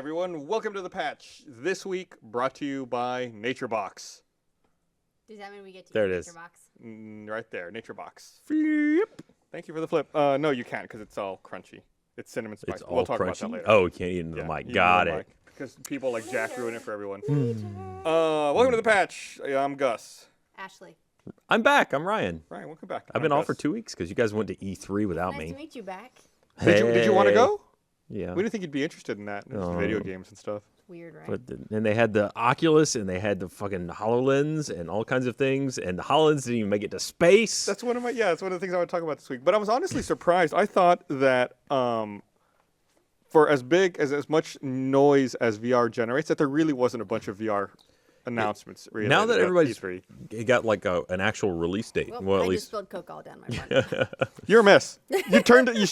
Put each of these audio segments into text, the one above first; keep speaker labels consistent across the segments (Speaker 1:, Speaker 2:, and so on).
Speaker 1: everyone. Welcome to The Patch. This week brought to you by NatureBox.
Speaker 2: Does that mean we get to
Speaker 3: There
Speaker 2: eat
Speaker 3: it is.
Speaker 2: NatureBox?
Speaker 1: Right there, NatureBox. Flip. Thank you for the flip. No, you can't because it's all crunchy. It's cinnamon spice.
Speaker 3: It's all
Speaker 1: we'll talk
Speaker 3: crunchy.
Speaker 1: about that later.
Speaker 3: Oh, you can't eat into the mic. Got it.
Speaker 1: Because people like Jack ruin it for everyone. Welcome to The Patch. I'm Gus.
Speaker 2: Ashley.
Speaker 3: I'm back. I'm Ryan.
Speaker 1: Ryan, welcome back.
Speaker 3: I've been
Speaker 1: I'm
Speaker 3: off for
Speaker 1: Gus.
Speaker 3: 2 weeks because you guys went to E3 without
Speaker 2: Nice
Speaker 3: me.
Speaker 2: to meet you back.
Speaker 1: Did you want to
Speaker 3: Hey.
Speaker 1: go?
Speaker 3: Yeah.
Speaker 1: We didn't think you'd be interested in that. It was video games and stuff.
Speaker 2: Weird, right?
Speaker 3: But and they had the Oculus and they had the fucking HoloLens and all kinds of things. And the HoloLens didn't even make it to space.
Speaker 1: That's one of my that's one of the things I want to talk about this week. But I was honestly surprised. I thought that for as much noise as VR generates, that there really wasn't a bunch of VR announcements. Really
Speaker 3: now that
Speaker 1: at
Speaker 3: everybody's
Speaker 1: E3.
Speaker 3: got like an actual release date. Well,
Speaker 2: I
Speaker 3: at
Speaker 2: just
Speaker 3: least
Speaker 2: spilled Coke all down my front.
Speaker 1: You're a mess. You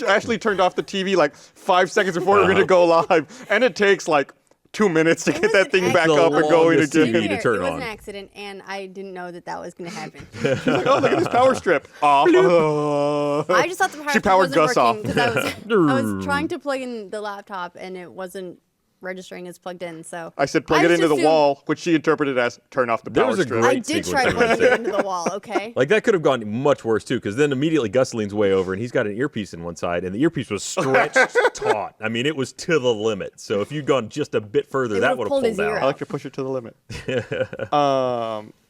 Speaker 1: actually turned off the TV like 5 seconds before we were going to go live, and it takes like 2 minutes to get that thing back
Speaker 3: The
Speaker 1: up and going
Speaker 3: longest
Speaker 1: again.
Speaker 3: TV to turn
Speaker 2: it was
Speaker 3: on.
Speaker 2: an accident, and I didn't know that was going to happen.
Speaker 1: Like, oh, look at this power strip. Off.
Speaker 2: I just thought the power
Speaker 1: She
Speaker 2: strip
Speaker 1: powered
Speaker 2: wasn't
Speaker 1: Gus off.
Speaker 2: working because I was trying to plug in the laptop, and it wasn't registering as plugged in. So
Speaker 1: I said plug it
Speaker 2: just
Speaker 1: into the
Speaker 2: assumed-
Speaker 1: wall, which she interpreted as turn off the
Speaker 3: There
Speaker 1: power
Speaker 3: was a
Speaker 1: strip.
Speaker 3: great
Speaker 2: I did
Speaker 3: sequence
Speaker 2: try
Speaker 3: there.
Speaker 2: plugging it into the wall. Okay.
Speaker 3: Like that could have gone much worse too, because then immediately Gus leans way over and he's got an earpiece in one side, and the earpiece was stretched taut. I mean, it was to the limit. So if you'd gone just a bit further,
Speaker 2: It
Speaker 3: that
Speaker 2: would've
Speaker 3: would have
Speaker 2: pulled his
Speaker 3: pulled
Speaker 2: ear
Speaker 3: out.
Speaker 1: I like to push it to the limit.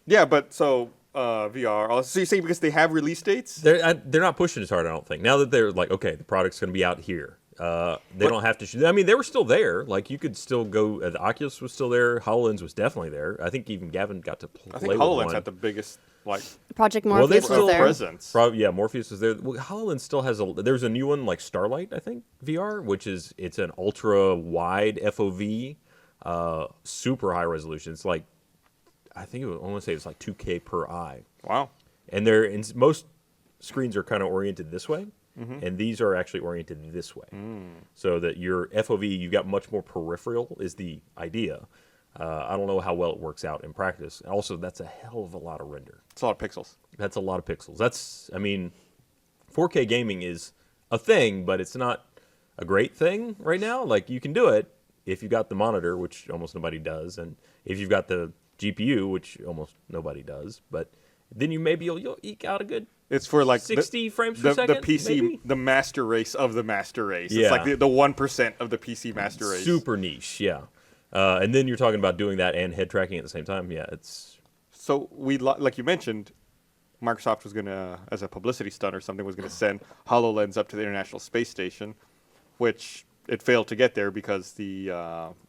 Speaker 1: Yeah, but so VR. So you say because they have release dates?
Speaker 3: They're not pushing as hard, I don't think. Now that they're like, okay, the product's going to be out here. They don't have to shoot. I mean, they were still there. Like you could still go. The Oculus was still there. HoloLens was definitely there. I think even Gavin got to play
Speaker 1: I think
Speaker 3: with
Speaker 1: HoloLens
Speaker 3: one.
Speaker 1: had the biggest
Speaker 2: Project
Speaker 3: Well, they
Speaker 2: Morpheus
Speaker 3: still
Speaker 2: was there.
Speaker 1: presence.
Speaker 3: Yeah, Morpheus is there. Well, HoloLens still has there's a new one like Starlight, I think, VR, which is it's an ultra wide FOV, super high resolution. It's like I want to say it's like 2K per eye,
Speaker 1: Wow.
Speaker 3: and most screens are kind of oriented this way, and these are actually oriented this way, so that your FOV you've got much more peripheral is the idea. I don't know how well it works out in practice. Also, that's a hell of a lot of render.
Speaker 1: It's a lot of pixels.
Speaker 3: That's a lot of pixels. I mean, 4K gaming is a thing, but it's not a great thing right now. Like, you can do it if you've got the monitor, which almost nobody does, and if you've got the GPU, which almost nobody does. But then you'll eke out a good
Speaker 1: It's for like
Speaker 3: 60 frames
Speaker 1: the
Speaker 3: per second,
Speaker 1: PC,
Speaker 3: maybe?
Speaker 1: the master race of the master race.
Speaker 3: Yeah.
Speaker 1: It's like the 1% of the PC master race.
Speaker 3: super niche, yeah. And then you're talking about doing that and head tracking at the same time. Yeah, it's...
Speaker 1: So like you mentioned, Microsoft was gonna, as a publicity stunt or something, was gonna send HoloLens up to the International Space Station, which it failed to get there because the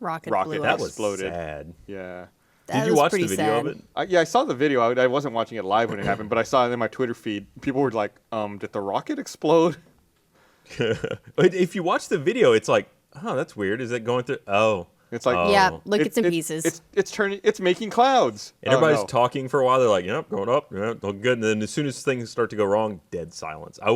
Speaker 2: Rocket
Speaker 1: rocket
Speaker 2: blew
Speaker 3: That
Speaker 2: up.
Speaker 3: was
Speaker 1: exploded.
Speaker 3: sad.
Speaker 1: Yeah.
Speaker 2: That
Speaker 3: Did you
Speaker 2: was
Speaker 3: watch the
Speaker 2: pretty
Speaker 3: video
Speaker 2: sad.
Speaker 3: of it?
Speaker 1: Yeah, I saw the video. I wasn't watching it live when it happened, but I saw it in my Twitter feed. People were like, "Did the rocket explode?"
Speaker 3: But if you watch the video, it's like, oh, that's weird. Is it going through... Oh.
Speaker 1: It's like,
Speaker 3: Oh.
Speaker 2: Yeah, look, it's in
Speaker 1: it-
Speaker 2: pieces.
Speaker 1: It's making clouds.
Speaker 3: And everybody's
Speaker 1: no.
Speaker 3: talking for a while. They're like, "Yep, going up, yep, looking good." And then as soon as things start to go wrong, dead silence. I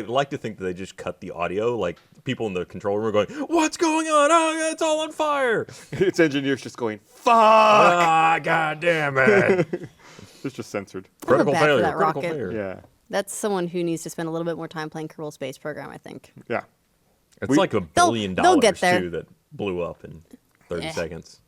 Speaker 3: like to think that they just cut the audio. Like people in the control room are going, "What's going on? Oh, it's all on fire!"
Speaker 1: It's engineers just going, "Fuck!"
Speaker 3: Ah, god damn it!
Speaker 1: It's just censored.
Speaker 2: feel
Speaker 3: Critical
Speaker 2: bad for
Speaker 3: failure.
Speaker 2: that
Speaker 3: Critical
Speaker 2: rocket.
Speaker 3: failure.
Speaker 1: Yeah,
Speaker 2: That's someone who needs to spend a little bit more time playing Kerbal Space Program, I think.
Speaker 1: yeah.
Speaker 3: It's like $1 billion
Speaker 2: they'll get there.
Speaker 3: too that blew up in 30
Speaker 2: Yeah.
Speaker 3: seconds.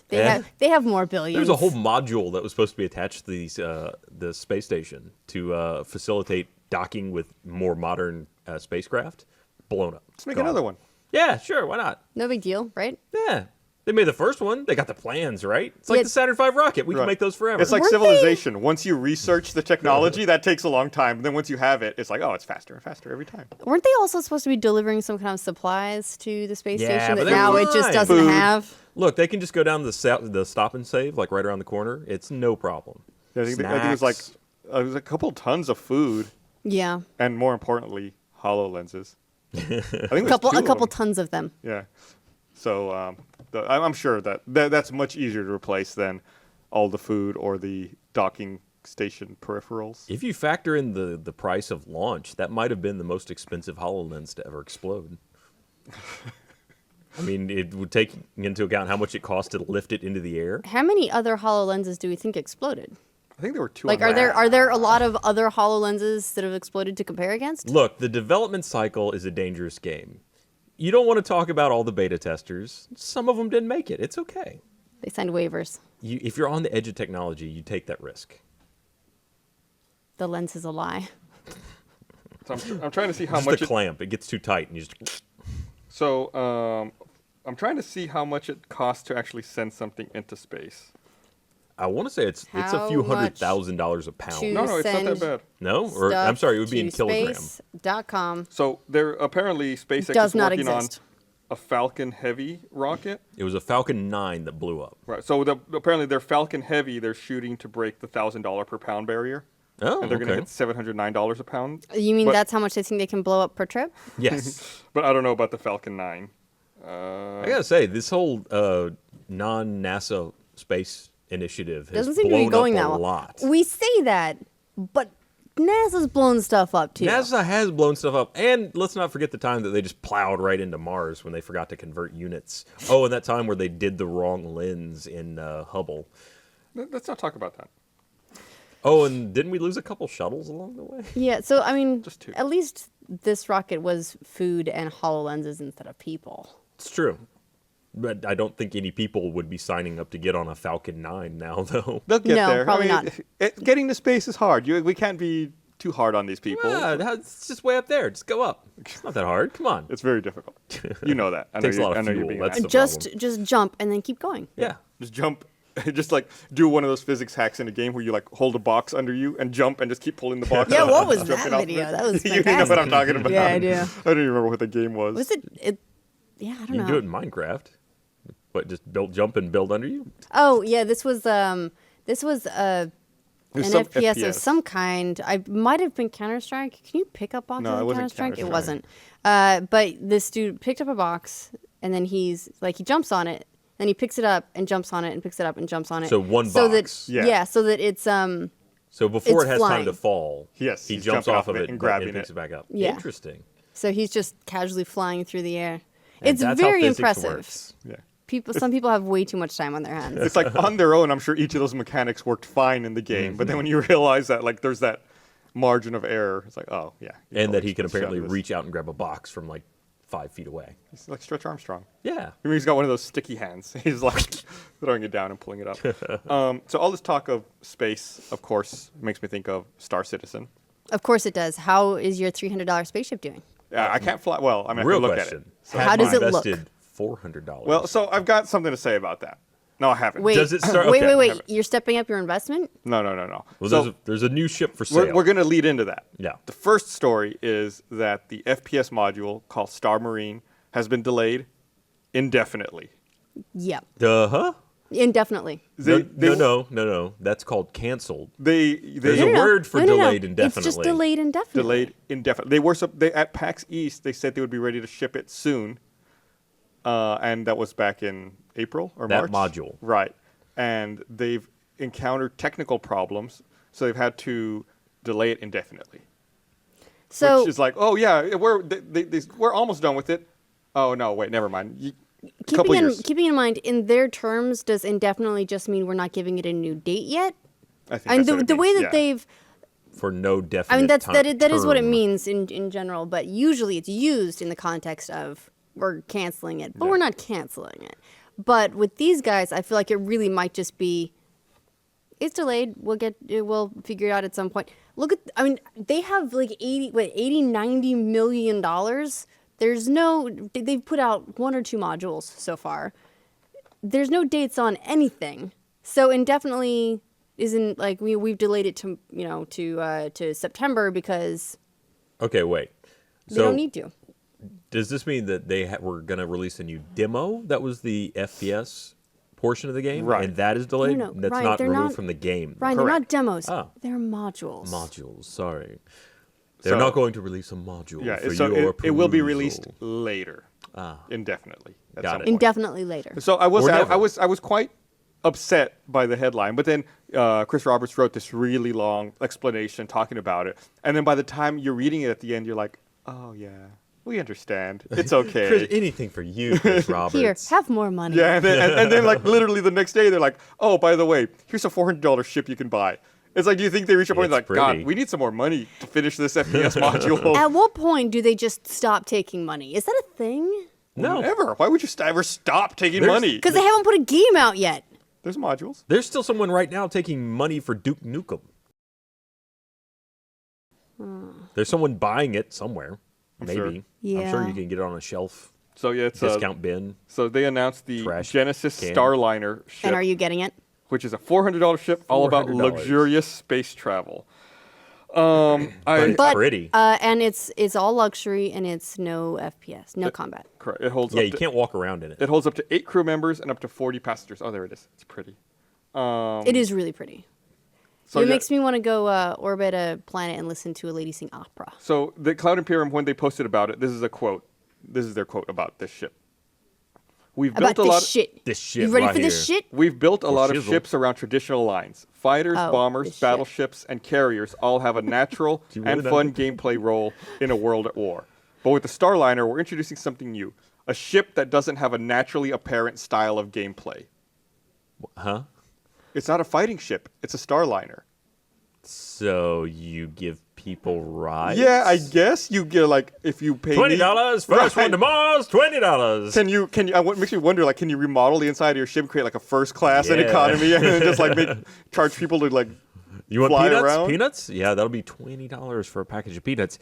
Speaker 2: They
Speaker 3: Yeah.
Speaker 2: have more billions.
Speaker 3: There's a whole module that was supposed to be attached to the space station to facilitate docking with more modern spacecraft. Blown up.
Speaker 1: Let's make
Speaker 3: Gone.
Speaker 1: another one.
Speaker 3: Yeah, sure. Why not?
Speaker 2: No big deal, right?
Speaker 3: Yeah. They made the first one. They got the plans, right? It's like
Speaker 2: Yeah.
Speaker 3: the Saturn V rocket. We
Speaker 1: Right.
Speaker 3: can make those forever.
Speaker 1: It's like
Speaker 2: Weren't they-
Speaker 1: civilization. Once you research the technology, that takes a long time. And then once you have it, it's like, oh, it's faster and faster every time.
Speaker 2: Weren't they also supposed to be delivering some kind of supplies to the space
Speaker 3: Yeah,
Speaker 2: station
Speaker 3: but
Speaker 2: that
Speaker 3: they're
Speaker 2: now it just
Speaker 3: fine.
Speaker 2: doesn't
Speaker 1: Food.
Speaker 2: have?
Speaker 3: Look, they can just go down the stop and save, like right around the corner. It's no problem.
Speaker 1: I think it was like
Speaker 3: Snacks.
Speaker 1: it was a couple tons of food,
Speaker 2: Yeah,
Speaker 1: and more importantly, HoloLenses. I think it was
Speaker 2: a couple
Speaker 1: two of them.
Speaker 2: tons of them.
Speaker 1: Yeah. So I'm sure that's much easier to replace than all the food or the docking station peripherals.
Speaker 3: If you factor in the price of launch, that might have been the most expensive HoloLens to ever explode. I mean, it would take into account how much it cost to lift it into the air.
Speaker 2: How many other HoloLenses do we think exploded?
Speaker 1: I think there were two.
Speaker 2: Like,
Speaker 1: on
Speaker 2: are there a lot of other HoloLenses that have exploded to compare against?
Speaker 3: Look, the development cycle is a dangerous game. you don't want to talk about all the beta testers. Some of them didn't make it. It's okay.
Speaker 2: They signed waivers.
Speaker 3: If you're on the edge of technology, you take that risk.
Speaker 2: The lens is a lie.
Speaker 1: So I'm trying to see how
Speaker 3: Just
Speaker 1: much.
Speaker 3: the clamp. It gets too tight, and you just.
Speaker 1: So I'm trying to see how much it costs to actually send something into space.
Speaker 3: I want to say it's a
Speaker 2: How
Speaker 3: few
Speaker 2: much
Speaker 3: $100,000 a pound.
Speaker 2: to-
Speaker 1: No, it's not that
Speaker 2: send
Speaker 1: bad.
Speaker 3: No, or I'm sorry, it would be in kilogram.
Speaker 2: Space.com
Speaker 1: So there apparently SpaceX
Speaker 2: does
Speaker 1: is
Speaker 2: not
Speaker 1: working
Speaker 2: exist.
Speaker 1: on a Falcon Heavy rocket.
Speaker 3: It was a Falcon 9 that blew up.
Speaker 1: Right. So apparently their Falcon Heavy, they're shooting to break the $1,000 per pound barrier.
Speaker 3: Oh,
Speaker 1: And they're
Speaker 3: okay.
Speaker 1: going to hit $709 a pound.
Speaker 2: You mean
Speaker 1: But-
Speaker 2: that's how much they think they can blow up per trip?
Speaker 3: Yes.
Speaker 1: But I don't know about the Falcon 9.
Speaker 3: I gotta say, this whole non-NASA space initiative has
Speaker 2: Doesn't seem to
Speaker 3: blown
Speaker 2: be going
Speaker 3: up
Speaker 2: that
Speaker 3: a
Speaker 2: well.
Speaker 3: lot.
Speaker 2: We say that, but NASA's blown stuff up too.
Speaker 3: NASA has blown stuff up, and let's not forget the time that they just plowed right into Mars when they forgot to convert units. Oh, and that time where they did the wrong lens in Hubble.
Speaker 1: Let's not talk about that.
Speaker 3: Oh, and didn't we lose a couple shuttles along the way?
Speaker 2: Yeah, so I mean,
Speaker 1: Just two.
Speaker 2: at least this rocket was food and HoloLenses instead of people.
Speaker 3: It's true. But I don't think any people would be signing up to get on a Falcon 9 now, though.
Speaker 1: They'll get
Speaker 2: No,
Speaker 1: there.
Speaker 2: probably
Speaker 1: I mean,
Speaker 2: not.
Speaker 1: Getting to space is hard. We can't be too hard on these people.
Speaker 3: Yeah, it's just way up there. Just go up. It's not that hard. Come on.
Speaker 1: It's very difficult. You know that. I know
Speaker 3: Takes a lot of
Speaker 1: I know you're
Speaker 3: fuel.
Speaker 1: being
Speaker 3: That's
Speaker 1: an
Speaker 3: the
Speaker 1: asshole.
Speaker 2: Just jump and then keep going.
Speaker 3: Yeah.
Speaker 1: Just jump. Just like do one of those physics hacks in a game where you like hold a box under you and jump and just keep pulling the box.
Speaker 2: Yeah,
Speaker 1: up
Speaker 2: what
Speaker 1: and
Speaker 2: was
Speaker 1: jumping
Speaker 2: that
Speaker 1: off of
Speaker 2: video?
Speaker 1: it.
Speaker 2: That was
Speaker 1: You know what
Speaker 2: fantastic.
Speaker 1: I'm talking about.
Speaker 2: Yeah, I do.
Speaker 1: I don't even remember what the game was.
Speaker 2: Was it? Yeah, I don't
Speaker 3: You
Speaker 2: know.
Speaker 3: can do it in Minecraft. What, just jump and build under you?
Speaker 2: Oh yeah, this was an
Speaker 1: There's
Speaker 2: FPS,
Speaker 1: some
Speaker 2: of some kind. I might have been Counter Strike. Can you pick up boxes
Speaker 1: No, it
Speaker 2: in
Speaker 1: wasn't
Speaker 2: Counter Strike? It
Speaker 1: Counter-Strike.
Speaker 2: wasn't. But this dude picked up a box and then he jumps on it. Then he picks it up and jumps on it and picks it up and jumps on it.
Speaker 3: So one
Speaker 2: so
Speaker 3: box.
Speaker 2: That,
Speaker 1: Yeah.
Speaker 2: so that it's
Speaker 3: So before
Speaker 2: It's
Speaker 3: it has
Speaker 2: flying.
Speaker 3: time to fall,
Speaker 1: Yes,
Speaker 3: he
Speaker 1: he's
Speaker 3: jumps
Speaker 1: jumping
Speaker 3: off of it
Speaker 1: and
Speaker 3: but
Speaker 1: grabbing
Speaker 3: it picks
Speaker 1: it.
Speaker 3: it back up.
Speaker 2: Yeah.
Speaker 3: Interesting.
Speaker 2: so he's just casually flying through the air.
Speaker 3: And
Speaker 2: It's
Speaker 3: that's how
Speaker 2: very
Speaker 3: physics
Speaker 2: impressive.
Speaker 3: works.
Speaker 1: Yeah.
Speaker 2: Some people have way too much time on their hands.
Speaker 1: It's like on their own, I'm sure each of those mechanics worked fine in the game. But then when you realize that like there's that margin of error, it's like, oh yeah.
Speaker 3: And that he can
Speaker 1: Let's shove
Speaker 3: apparently
Speaker 1: this.
Speaker 3: reach out and grab a box from like 5 feet away.
Speaker 1: He's like Stretch Armstrong.
Speaker 3: Yeah.
Speaker 1: I mean, he's got one of those sticky hands. He's like throwing it down and pulling it up. So all this talk of space, of course, makes me think of Star Citizen.
Speaker 2: Of course it does. How is your $300 spaceship doing?
Speaker 1: I can't fly. Well, I mean, I
Speaker 3: Real
Speaker 1: can look
Speaker 3: question.
Speaker 1: at it. So
Speaker 3: Have
Speaker 2: How does
Speaker 3: you
Speaker 2: it look?
Speaker 3: invested $400?
Speaker 1: Well, so I've got something to say about that. No, I haven't.
Speaker 2: Wait,
Speaker 3: Does it start-
Speaker 2: wait,
Speaker 3: okay.
Speaker 2: wait. You're stepping up your investment?
Speaker 1: No.
Speaker 3: well,
Speaker 1: so
Speaker 3: there's a new ship for sale.
Speaker 1: we're going to lead into that.
Speaker 3: Yeah.
Speaker 1: The first story is that the FPS module called Star Marine has been delayed indefinitely.
Speaker 2: Yep.
Speaker 3: Huh?
Speaker 2: Indefinitely.
Speaker 3: No. That's called canceled.
Speaker 1: There's
Speaker 3: There's a word for delayed indefinitely.
Speaker 2: It's just delayed indefinitely.
Speaker 1: delayed indefinitely. They at PAX East. They said they would be ready to ship it soon, and that was back in April or
Speaker 3: That
Speaker 1: March.
Speaker 3: module.
Speaker 1: Right, and they've encountered technical problems, so they've had to delay it indefinitely.
Speaker 2: So
Speaker 1: Which is like, oh yeah, we're almost done with it. Oh no, wait, never mind. Couple years.
Speaker 2: keeping in mind, in their terms, does indefinitely just mean we're not giving it a new date yet?
Speaker 1: I think
Speaker 2: And
Speaker 1: that's what it
Speaker 2: the way
Speaker 1: means,
Speaker 2: that
Speaker 1: yeah.
Speaker 2: they've,
Speaker 3: For no definite
Speaker 2: I mean, that is what it
Speaker 3: term.
Speaker 2: means in general. But usually it's used in the context of we're canceling it, but
Speaker 1: Yeah.
Speaker 2: we're not canceling it. But with these guys, I feel like it really might just be. It's delayed. We'll figure it out at some point. I mean, they have like 90 million dollars. They've put out 1 or 2 modules so far. There's no dates on anything. So indefinitely isn't like we've delayed it to September because
Speaker 3: Okay, wait.
Speaker 2: they
Speaker 3: So
Speaker 2: don't need to.
Speaker 3: does this mean that they were going to release a new demo? That was the FPS portion of the game,
Speaker 1: Right.
Speaker 3: and that is delayed.
Speaker 2: No,
Speaker 3: That's
Speaker 2: Ryan,
Speaker 3: not
Speaker 2: they're
Speaker 3: removed
Speaker 2: not-
Speaker 3: from the game.
Speaker 2: Ryan, they're
Speaker 1: Correct.
Speaker 2: not demos.
Speaker 3: Oh.
Speaker 2: They're modules.
Speaker 3: Modules. Sorry, they're
Speaker 1: So-
Speaker 3: not going to release a module
Speaker 1: Yeah,
Speaker 3: for
Speaker 1: so
Speaker 3: your
Speaker 1: it will be
Speaker 3: perusal.
Speaker 1: released later, indefinitely. At
Speaker 3: Got
Speaker 1: some
Speaker 3: it.
Speaker 1: point.
Speaker 2: Indefinitely later.
Speaker 1: So I was
Speaker 3: Or
Speaker 1: I,
Speaker 3: never.
Speaker 1: I was quite upset by the headline, but then Chris Roberts wrote this really long explanation talking about it, and then by the time you're reading it at the end, you're like, oh yeah, we understand. It's okay.
Speaker 3: Chris, anything for you, Chris Roberts.
Speaker 2: Here, have more money.
Speaker 1: Yeah, and then like literally the next day they're like, oh, by the way, here's a $400 ship you can buy. It's like, do you think they reach a point
Speaker 3: It's
Speaker 1: like,
Speaker 3: pretty.
Speaker 1: God, we need some more money to finish this FPS module?
Speaker 2: At what point do they just stop taking money? Is that a thing?
Speaker 3: No.
Speaker 1: Never. Why would you ever stop taking
Speaker 3: There's-
Speaker 1: money?
Speaker 2: Because they haven't put a game out yet.
Speaker 1: There's modules.
Speaker 3: There's still someone right now taking money for Duke Nukem. There's someone buying it somewhere. Maybe.
Speaker 1: sure.
Speaker 3: I'm
Speaker 2: Yeah.
Speaker 3: sure you can get it on a shelf,
Speaker 1: So yeah, it's
Speaker 3: discount bin.
Speaker 1: So they announced the
Speaker 3: Trash
Speaker 1: Genesis
Speaker 3: can.
Speaker 1: Starliner ship,
Speaker 2: And are you getting it?
Speaker 1: which is a $400 ship all about
Speaker 3: $400.
Speaker 1: luxurious space travel.
Speaker 3: But it's
Speaker 2: But
Speaker 3: pretty.
Speaker 2: and it's all luxury and it's no FPS, no combat.
Speaker 1: Correct. It holds
Speaker 3: Yeah,
Speaker 1: up
Speaker 3: you
Speaker 1: to,
Speaker 3: can't walk around in it.
Speaker 1: It holds up to 8 crew members and up to 40 passengers. Oh, there it is. It's pretty.
Speaker 2: It is really pretty.
Speaker 1: So
Speaker 2: it
Speaker 1: yeah,
Speaker 2: makes me want to go orbit a planet and listen to a lady sing opera.
Speaker 1: So the Cloud Imperium, when they posted about it, this is a quote. This is their quote about this ship. We've
Speaker 2: About
Speaker 1: built a lot.
Speaker 2: this shit.
Speaker 3: This shit
Speaker 2: You ready
Speaker 3: right
Speaker 2: for this
Speaker 3: here.
Speaker 2: shit?
Speaker 1: We've built a lot of
Speaker 3: shizzle.
Speaker 1: ships around traditional lines. Fighters,
Speaker 2: Oh,
Speaker 1: bombers,
Speaker 2: this shit.
Speaker 1: battleships, and carriers all have a natural
Speaker 3: you really
Speaker 1: and
Speaker 3: know?
Speaker 1: fun gameplay role in a world at war. But with the Starliner, we're introducing something new. A ship that doesn't have a naturally apparent style of gameplay.
Speaker 3: Huh?
Speaker 1: It's not a fighting ship. It's a Starliner.
Speaker 3: So you give people rides?
Speaker 1: Yeah, I guess you get like if you pay me-
Speaker 3: $20 first one to Mars. $20.
Speaker 1: Can you? What makes me wonder? Like, can you remodel the inside of your ship, create like a first class and
Speaker 3: Yeah.
Speaker 1: economy, and then just like charge people to like?
Speaker 3: You want
Speaker 1: fly
Speaker 3: peanuts?
Speaker 1: around?
Speaker 3: Peanuts? Yeah, that'll be $20 for a package of peanuts.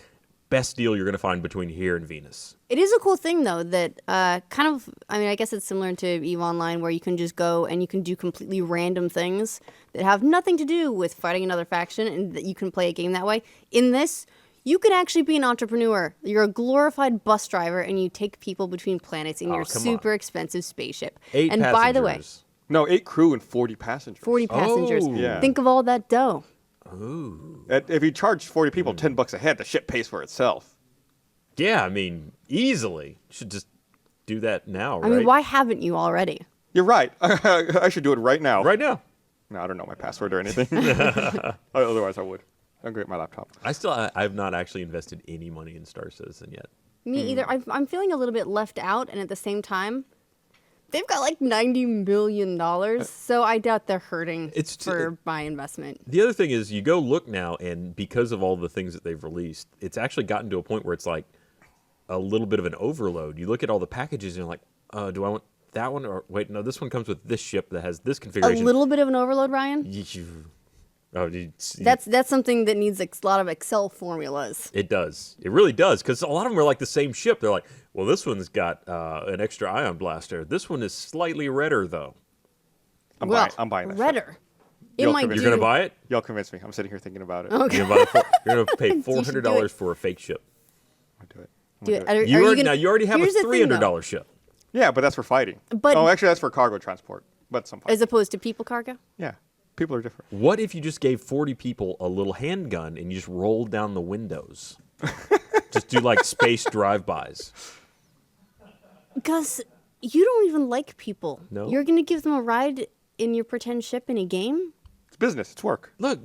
Speaker 3: Best deal you're gonna find between here and Venus.
Speaker 2: It is a cool thing though that kind of I guess it's similar to EVE Online where you can just go and you can do completely random things that have nothing to do with fighting another faction and that you can play a game that way. In this, you can actually be an entrepreneur. You're a glorified bus driver and you take people between planets in your
Speaker 3: come
Speaker 2: super
Speaker 3: on.
Speaker 2: expensive spaceship.
Speaker 3: 8
Speaker 2: and
Speaker 3: passengers.
Speaker 2: by the way,
Speaker 1: No, 8 crew and 40 passengers.
Speaker 2: 40 passengers.
Speaker 3: Oh.
Speaker 1: Yeah.
Speaker 2: Think of all that dough.
Speaker 1: If you charge 40 people $10 a head, the ship pays for itself.
Speaker 3: Yeah, I mean, easily. You should just do that now, right?
Speaker 2: I mean, why haven't you already?
Speaker 1: You're right. I should do it right now.
Speaker 3: Right now.
Speaker 1: No, I don't know my password or anything. Otherwise, I would. I'm going to get my laptop.
Speaker 3: I've not actually invested any money in Star Citizen yet.
Speaker 2: Me either. I'm feeling a little bit left out, and at the same time, they've got like $90 million, so I doubt they're hurting for my investment.
Speaker 3: The other thing is, you go look now, and because of all the things that they've released, it's actually gotten to a point where it's like a little bit of an overload. You look at all the packages, and you're like, do I want that one? Or wait, no, this one comes with this ship that has this
Speaker 2: A
Speaker 3: configuration.
Speaker 2: little bit of an overload, Ryan. That's something that needs a lot of Excel formulas.
Speaker 3: It does. It really does, because a lot of them are like the same ship. They're like, well, this one's got an extra ion blaster. This one is slightly redder, though.
Speaker 1: I'm buying that ship.
Speaker 2: redder. It
Speaker 1: You'll
Speaker 2: might
Speaker 1: convince
Speaker 3: You're
Speaker 2: do.
Speaker 3: going to buy it?
Speaker 1: Y'all convince me. I'm sitting here thinking about it.
Speaker 2: Okay.
Speaker 3: You're going to pay
Speaker 2: should do
Speaker 3: $400
Speaker 2: it.
Speaker 3: for a fake ship.
Speaker 1: I'll do it.
Speaker 2: Do it.
Speaker 3: You already have a
Speaker 2: Here's the thing, though.
Speaker 3: $300 ship.
Speaker 1: Yeah, but that's for fighting.
Speaker 2: But-
Speaker 1: oh, actually, that's for cargo transport. But some fighting.
Speaker 2: As opposed to people cargo.
Speaker 1: Yeah, people are different.
Speaker 3: What if you just gave 40 people a little handgun and you just rolled down the windows? Just do like space drive-bys.
Speaker 2: Gus, you don't even like people.
Speaker 3: No?
Speaker 2: You're gonna give them a ride in your pretend ship in a game?
Speaker 1: It's business. It's work.
Speaker 3: Look,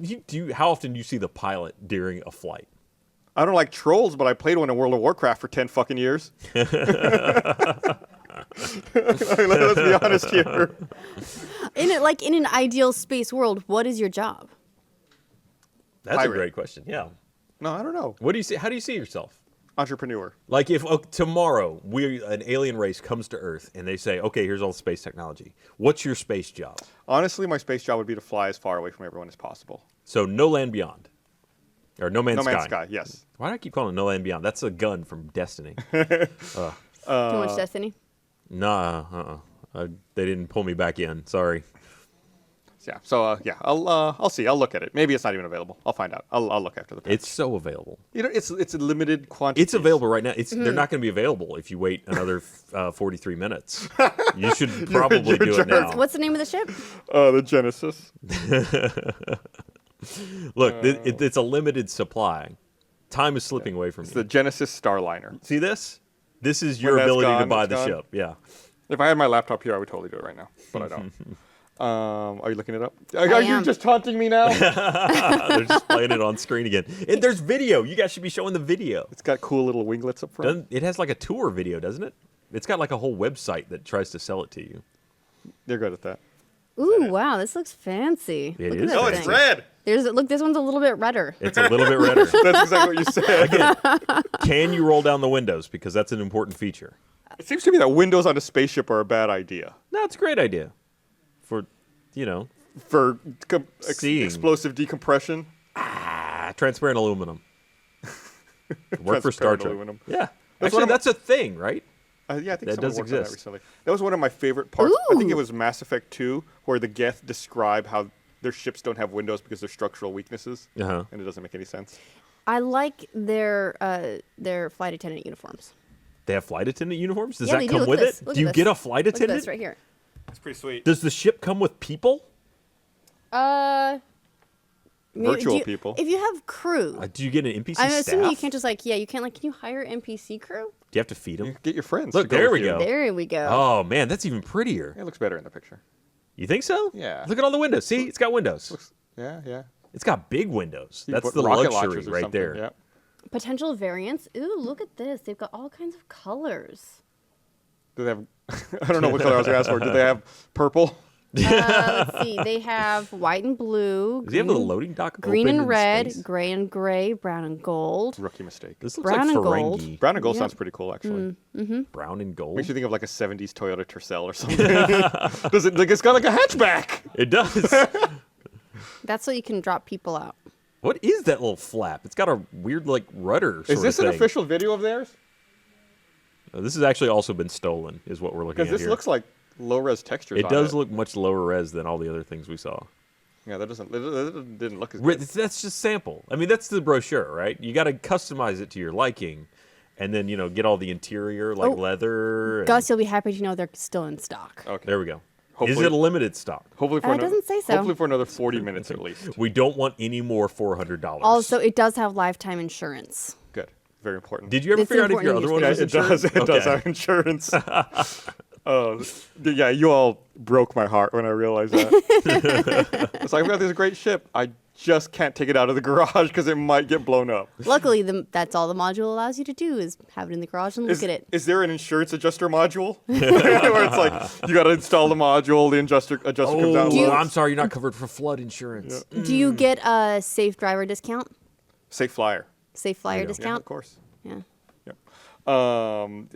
Speaker 3: how often do you see the pilot during a flight?
Speaker 1: I don't like trolls, but I played one in World of Warcraft for 10 fucking years. Let's be honest here.
Speaker 2: In an ideal space world, what is your job?
Speaker 3: That's
Speaker 1: Pirate.
Speaker 3: a great question. Yeah.
Speaker 1: No, I don't know.
Speaker 3: What do you see? How do you see yourself?
Speaker 1: Entrepreneur.
Speaker 3: Like if tomorrow an alien race comes to Earth and they say, okay, here's all the space technology. What's your space job?
Speaker 1: Honestly, my space job would be to fly as far away from everyone as possible.
Speaker 3: So No Land Beyond. Or No Man's
Speaker 1: No
Speaker 3: Sky.
Speaker 1: Man's Sky, yes.
Speaker 3: Why do I keep calling it No Land Beyond? That's a gun from Destiny.
Speaker 2: Too much Destiny?
Speaker 3: Nah, they didn't pull me back in. Sorry.
Speaker 1: Yeah. So yeah, I'll see. I'll look at it. Maybe it's not even available. I'll find out. I'll look after the patch.
Speaker 3: It's so available.
Speaker 1: It's a limited quantity.
Speaker 3: It's available right now. They're not going to be available if you wait another 43 minutes. You should probably do it now.
Speaker 2: What's the name of the ship?
Speaker 1: The Genesis.
Speaker 3: Look, it's a limited supply. Time is slipping away from
Speaker 1: It's
Speaker 3: you.
Speaker 1: the Genesis Starliner.
Speaker 3: See this? This is your
Speaker 1: that's
Speaker 3: ability to
Speaker 1: gone,
Speaker 3: buy
Speaker 1: it's
Speaker 3: the
Speaker 1: gone.
Speaker 3: ship. Yeah.
Speaker 1: If I had my laptop here, I would totally do it right now, but I don't. Are you looking it up? Are you
Speaker 2: am.
Speaker 1: just taunting me now?
Speaker 3: They're just playing it on screen again. And there's video. You guys should be showing the video.
Speaker 1: It's got cool little winglets up front.
Speaker 3: It has like a tour video, doesn't it? It's got like a whole website that tries to sell it to you.
Speaker 1: They're good at that.
Speaker 2: Ooh, wow, this looks fancy.
Speaker 3: It
Speaker 2: Look
Speaker 3: is
Speaker 2: at that
Speaker 3: fancy.
Speaker 2: thing.
Speaker 1: red.
Speaker 2: Look, this one's a little bit redder.
Speaker 3: It's a little bit redder.
Speaker 1: That's exactly what you said.
Speaker 3: Can you roll down the windows? Because that's an important feature.
Speaker 1: It seems to me that windows on a spaceship are a bad idea
Speaker 3: No, it's a great idea for, you know,
Speaker 1: for
Speaker 3: Seeing.
Speaker 1: explosive decompression.
Speaker 3: transparent aluminum. Work for Star
Speaker 1: Transparent
Speaker 3: Trek.
Speaker 1: aluminum.
Speaker 3: Yeah.
Speaker 1: That's one
Speaker 3: Actually,
Speaker 1: of my-
Speaker 3: that's a thing, right?
Speaker 1: Yeah, I think
Speaker 3: That
Speaker 1: someone
Speaker 3: does
Speaker 1: worked on that
Speaker 3: exist.
Speaker 1: recently. That was one of my favorite parts. I think it
Speaker 2: Ooh.
Speaker 1: was Mass Effect 2, where the Geth describe how their ships don't have windows because they're structural weaknesses,
Speaker 3: Uh-huh.
Speaker 1: and it doesn't make any sense.
Speaker 2: I like their flight attendant uniforms.
Speaker 3: They have flight attendant uniforms? Does
Speaker 2: Yeah,
Speaker 3: that
Speaker 2: they do.
Speaker 3: come
Speaker 2: Look
Speaker 3: with
Speaker 2: at this.
Speaker 3: it?
Speaker 2: Look
Speaker 3: Do you
Speaker 2: at
Speaker 3: get
Speaker 2: this.
Speaker 3: a flight
Speaker 2: Look at
Speaker 3: attendant?
Speaker 2: this right here.
Speaker 1: It's pretty sweet.
Speaker 3: Does the ship come with people?
Speaker 1: Virtual
Speaker 2: do you-
Speaker 1: people.
Speaker 2: If you have crew,
Speaker 3: Do you get an NPC
Speaker 2: I'm
Speaker 3: staff?
Speaker 2: assuming you can't just like you can't like. Can you hire NPC crew?
Speaker 3: Do you have to feed them?
Speaker 1: You get your friends.
Speaker 3: Look,
Speaker 1: to go
Speaker 3: there
Speaker 1: with
Speaker 3: we
Speaker 1: you.
Speaker 3: go.
Speaker 2: There we go.
Speaker 3: Oh man, that's even prettier.
Speaker 1: It looks better in the picture.
Speaker 3: You think so?
Speaker 1: Yeah.
Speaker 3: Look at all the windows. See, it's got windows.
Speaker 1: Yeah.
Speaker 3: It's got big windows.
Speaker 1: You
Speaker 3: That's
Speaker 1: put
Speaker 3: the
Speaker 1: rocket
Speaker 3: luxury
Speaker 1: launchers or
Speaker 3: right
Speaker 1: something,
Speaker 3: there.
Speaker 1: Yeah.
Speaker 2: Potential variants. Ooh, look at this. They've got all kinds of colors.
Speaker 1: Do they have? I don't know what color I was going to ask for. Do they have purple?
Speaker 2: Let's see. They have white and blue.
Speaker 3: Does he have the loading dock
Speaker 2: green
Speaker 3: open
Speaker 2: and
Speaker 3: in
Speaker 2: red,
Speaker 3: space?
Speaker 2: gray and gray, brown and gold.
Speaker 1: Rookie mistake.
Speaker 3: This looks
Speaker 2: brown
Speaker 3: like
Speaker 2: and gold.
Speaker 3: Ferengi.
Speaker 1: Brown and gold
Speaker 2: Yep.
Speaker 1: sounds pretty cool, actually.
Speaker 3: Brown and gold.
Speaker 1: Makes you think of like a '70s Toyota Tercel or something. Does it? Like it's got like a hatchback.
Speaker 3: It does.
Speaker 2: That's so you can drop people out.
Speaker 3: What is that little flap? It's got a weird like rudder.
Speaker 1: Is this
Speaker 3: of
Speaker 1: an
Speaker 3: thing.
Speaker 1: official video of theirs?
Speaker 3: This has actually also been stolen, is what we're looking at
Speaker 1: Because this
Speaker 3: here.
Speaker 1: looks like low-res textures.
Speaker 3: It
Speaker 1: on
Speaker 3: does look much lower res than all the other things we saw.
Speaker 1: Yeah, that doesn't. It didn't look as
Speaker 3: Right,
Speaker 1: good.
Speaker 3: that's just sample. I mean, that's the brochure, right? You got to customize it to your liking, and then get all the interior like
Speaker 2: Oh,
Speaker 3: leather. and-
Speaker 2: Gus, you'll be happy to know they're still in stock.
Speaker 1: Okay.
Speaker 3: There we go. Is
Speaker 1: Hopefully-
Speaker 3: it a limited stock?
Speaker 1: Hopefully for
Speaker 2: It
Speaker 1: another,
Speaker 2: doesn't say so.
Speaker 1: Hopefully for another 40 minutes at least.
Speaker 3: We don't want any more $400.
Speaker 2: Also, it does have lifetime insurance.
Speaker 1: Good. Very important.
Speaker 3: did you ever
Speaker 2: It's
Speaker 3: figure out if your
Speaker 2: important
Speaker 3: other
Speaker 2: in
Speaker 3: one
Speaker 2: your
Speaker 3: was
Speaker 1: Yeah, it does.
Speaker 3: insured?
Speaker 1: It does have insurance. Yeah, you all broke my heart when I realized that. It's like, I've got this great ship. I just can't take it out of the garage because it might get blown up.
Speaker 2: Luckily, that's all the module allows you to do is have it in the garage and look at it.
Speaker 1: Is there an insurance adjuster module? Where it's like, you got to install the module, the adjuster comes out.
Speaker 3: Oh,
Speaker 1: and loads.
Speaker 3: I'm sorry, you're not covered for flood insurance.
Speaker 2: Do you get a safe driver discount?
Speaker 1: Safe flyer.
Speaker 2: Safe flyer
Speaker 3: Yeah,
Speaker 1: Yeah,
Speaker 2: discount?
Speaker 1: of course.
Speaker 2: Yeah.
Speaker 1: Yep.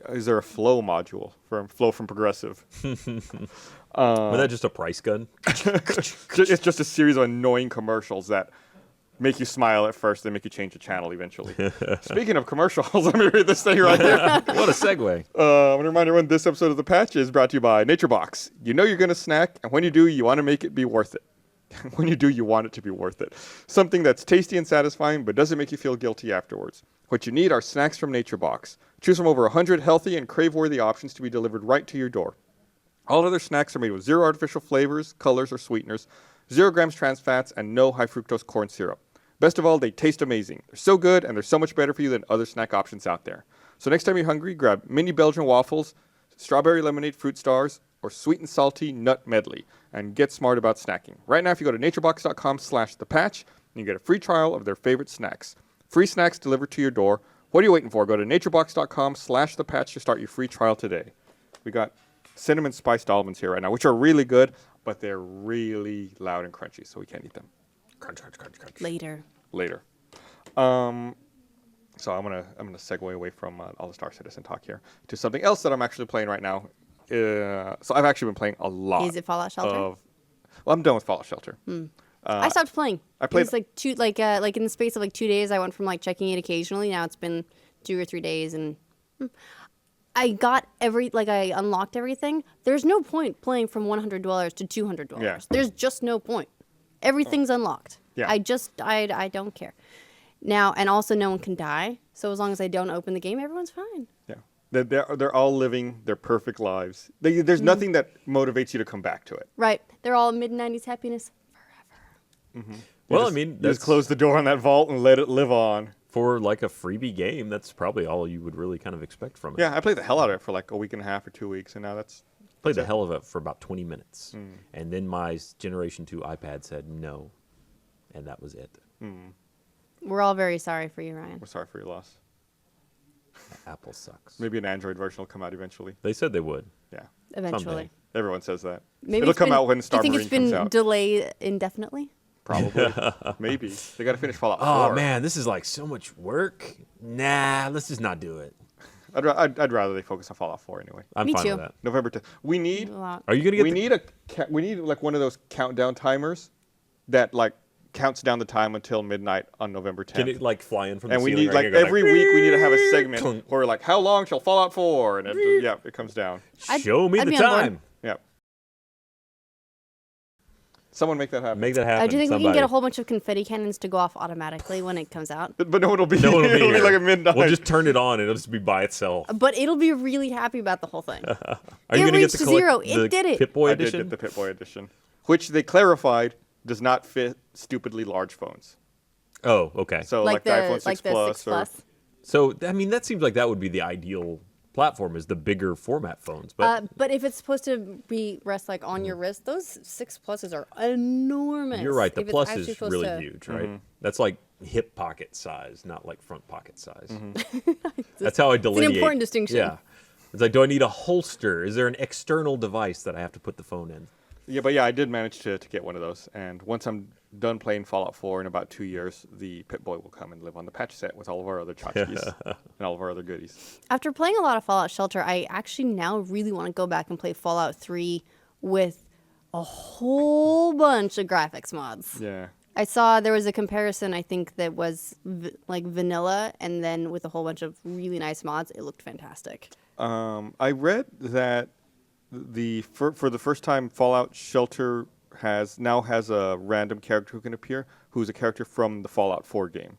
Speaker 1: Is there a flow module from Flow from Progressive?
Speaker 3: Was that just a price gun?
Speaker 1: It's just a series of annoying commercials that make you smile at first, then make you change the channel eventually. Speaking of commercials, let me read this thing right here.
Speaker 3: What a segue.
Speaker 1: I want to remind everyone this episode of The Patch is brought to you by NatureBox. You know you're going to snack, and when you do, you want to make it be worth it. When you do, you want it to be worth it. Something that's tasty and satisfying, but doesn't make you feel guilty afterwards. What you need are snacks from NatureBox. Choose from over 100 healthy and crave-worthy options to be delivered right to your door. All other snacks are made with zero artificial flavors, colors, or sweeteners, 0 grams trans fats, and no high fructose corn syrup. Best of all, they taste amazing. They're so good, and they're so much better for you than other snack options out there. So next time you're hungry, grab mini Belgian waffles, strawberry lemonade fruit stars, or sweet and salty nut medley, and get smart about snacking. Right now, if you go to naturebox.com/thepatch, you get a free trial of their favorite snacks. Free snacks delivered to your door. What are you waiting for? Go to naturebox.com/thepatch to start your free trial today. We got cinnamon spiced almonds here right now, which are really good, but they're really loud and crunchy, so we can't eat them. Crunch, crunch, crunch, crunch.
Speaker 2: Later.
Speaker 1: Later. So I'm gonna segue away from all the Star Citizen talk here to something else that I'm actually playing right now. So I've actually been playing a lot.
Speaker 2: Is it Fallout Shelter?
Speaker 1: Well, I'm done with Fallout Shelter.
Speaker 2: I stopped playing.
Speaker 1: I played-
Speaker 2: It was like in the space of like 2 days. I went from like checking it occasionally. Now it's been 2 or 3 days, and I got I unlocked everything. There's no point playing from $100 to $200.
Speaker 1: Yeah.
Speaker 2: There's just no point. Everything's unlocked.
Speaker 1: Yeah.
Speaker 2: I don't care. Now, and also no one can die. So as long as I don't open the game, everyone's fine.
Speaker 1: Yeah, they're all living their perfect lives. There's nothing that motivates you to come back to it.
Speaker 2: Right. They're all mid-90s happiness.
Speaker 3: Well, I
Speaker 1: You
Speaker 3: mean,
Speaker 1: just
Speaker 3: that's
Speaker 1: close the door on that vault and let it live on.
Speaker 3: for like a freebie game. That's probably all you would really kind of expect from it.
Speaker 1: Yeah, I played the hell out of it for like a week and a half or 2 weeks, and now that's
Speaker 3: Played the hell of it for about 20 minutes.
Speaker 1: Hmm.
Speaker 3: And then my Generation 2 iPad said no. And that was it.
Speaker 2: We're all very sorry for you, Ryan.
Speaker 1: we're sorry for your loss.
Speaker 3: Apple sucks.
Speaker 1: Maybe an Android version will come out eventually.
Speaker 3: They said they would.
Speaker 1: Yeah,
Speaker 2: Eventually.
Speaker 3: Someday.
Speaker 1: everyone says that.
Speaker 2: Maybe
Speaker 1: It'll
Speaker 2: it's
Speaker 1: come
Speaker 2: been-
Speaker 1: out when
Speaker 2: Do
Speaker 1: Star
Speaker 2: you think
Speaker 1: Marine
Speaker 2: it's been
Speaker 1: comes out.
Speaker 2: delayed indefinitely?
Speaker 1: Probably. Maybe. They got to finish Fallout 4.
Speaker 3: Oh, man, this is like so much work. Nah, let's just not do it.
Speaker 1: I'd rather they focus on Fallout 4 anyway.
Speaker 3: I'm
Speaker 2: Me
Speaker 3: fine
Speaker 2: too.
Speaker 3: with that.
Speaker 1: November 10th. We need
Speaker 2: A lot.
Speaker 3: Are you gonna get?
Speaker 1: we need we need like one of those countdown timers that like counts down the time until midnight on November 10th.
Speaker 3: Can it like fly in from the
Speaker 1: and we
Speaker 3: ceiling
Speaker 1: need
Speaker 3: right
Speaker 1: like
Speaker 3: here, go
Speaker 1: every week we need to have a segment
Speaker 3: Clunk.
Speaker 1: where like how long shall Fallout 4 and it comes down.
Speaker 3: Show me
Speaker 2: I'd
Speaker 3: the
Speaker 2: be on board.
Speaker 3: time.
Speaker 1: Yeah. Someone make that happen.
Speaker 3: Make that happen.
Speaker 2: Do you think we can get
Speaker 3: somebody.
Speaker 2: a whole bunch of confetti cannons to go off automatically when it comes out?
Speaker 1: But no one will be.
Speaker 3: No one will be
Speaker 1: it'll
Speaker 3: here.
Speaker 1: be like at midnight.
Speaker 3: We'll just turn it on. It'll just be by itself.
Speaker 2: But it'll be really happy about the whole thing.
Speaker 3: Are
Speaker 2: It
Speaker 3: you gonna get
Speaker 2: reached
Speaker 3: the collect-
Speaker 2: zero. It
Speaker 3: the
Speaker 2: did it.
Speaker 3: Pip-Boy
Speaker 1: I did
Speaker 3: edition?
Speaker 1: get the Pip-Boy edition, which they clarified does not fit stupidly large phones.
Speaker 3: Oh, okay.
Speaker 1: So like, the iPhone 6
Speaker 2: like the
Speaker 1: Plus
Speaker 2: 6
Speaker 1: or
Speaker 2: Plus.
Speaker 3: So I mean, that seems like that would be the ideal platform, is the bigger format phones. But
Speaker 2: But if it's supposed to be rest like on your wrist, those 6 Pluses are enormous.
Speaker 3: you're right. The
Speaker 2: If it's
Speaker 3: Plus
Speaker 2: actually
Speaker 3: is
Speaker 2: supposed
Speaker 3: really
Speaker 2: to-
Speaker 3: huge, right?
Speaker 1: Mm-hmm.
Speaker 3: That's like hip pocket size, not like front pocket size.
Speaker 1: Mm-hmm.
Speaker 3: That's how I delineate.
Speaker 2: important distinction.
Speaker 3: Yeah. It's like, do I need a holster? Is there an external device that I have to put the phone in?
Speaker 1: Yeah, but yeah, I did manage to get one of those. And once I'm done playing Fallout 4 in about 2 years, the Pip-Boy will come and live on the patch set with all of our other tchotchkes and all of our other goodies.
Speaker 2: After playing a lot of Fallout Shelter, I actually now really want to go back and play Fallout 3 with a whole bunch of graphics mods.
Speaker 1: Yeah.
Speaker 2: I saw there was a comparison, I think, that was like vanilla, and then with a whole bunch of really nice mods, it looked fantastic.
Speaker 1: I read that for the first time, Fallout Shelter now has a random character who can appear, who's a character from the Fallout 4 game.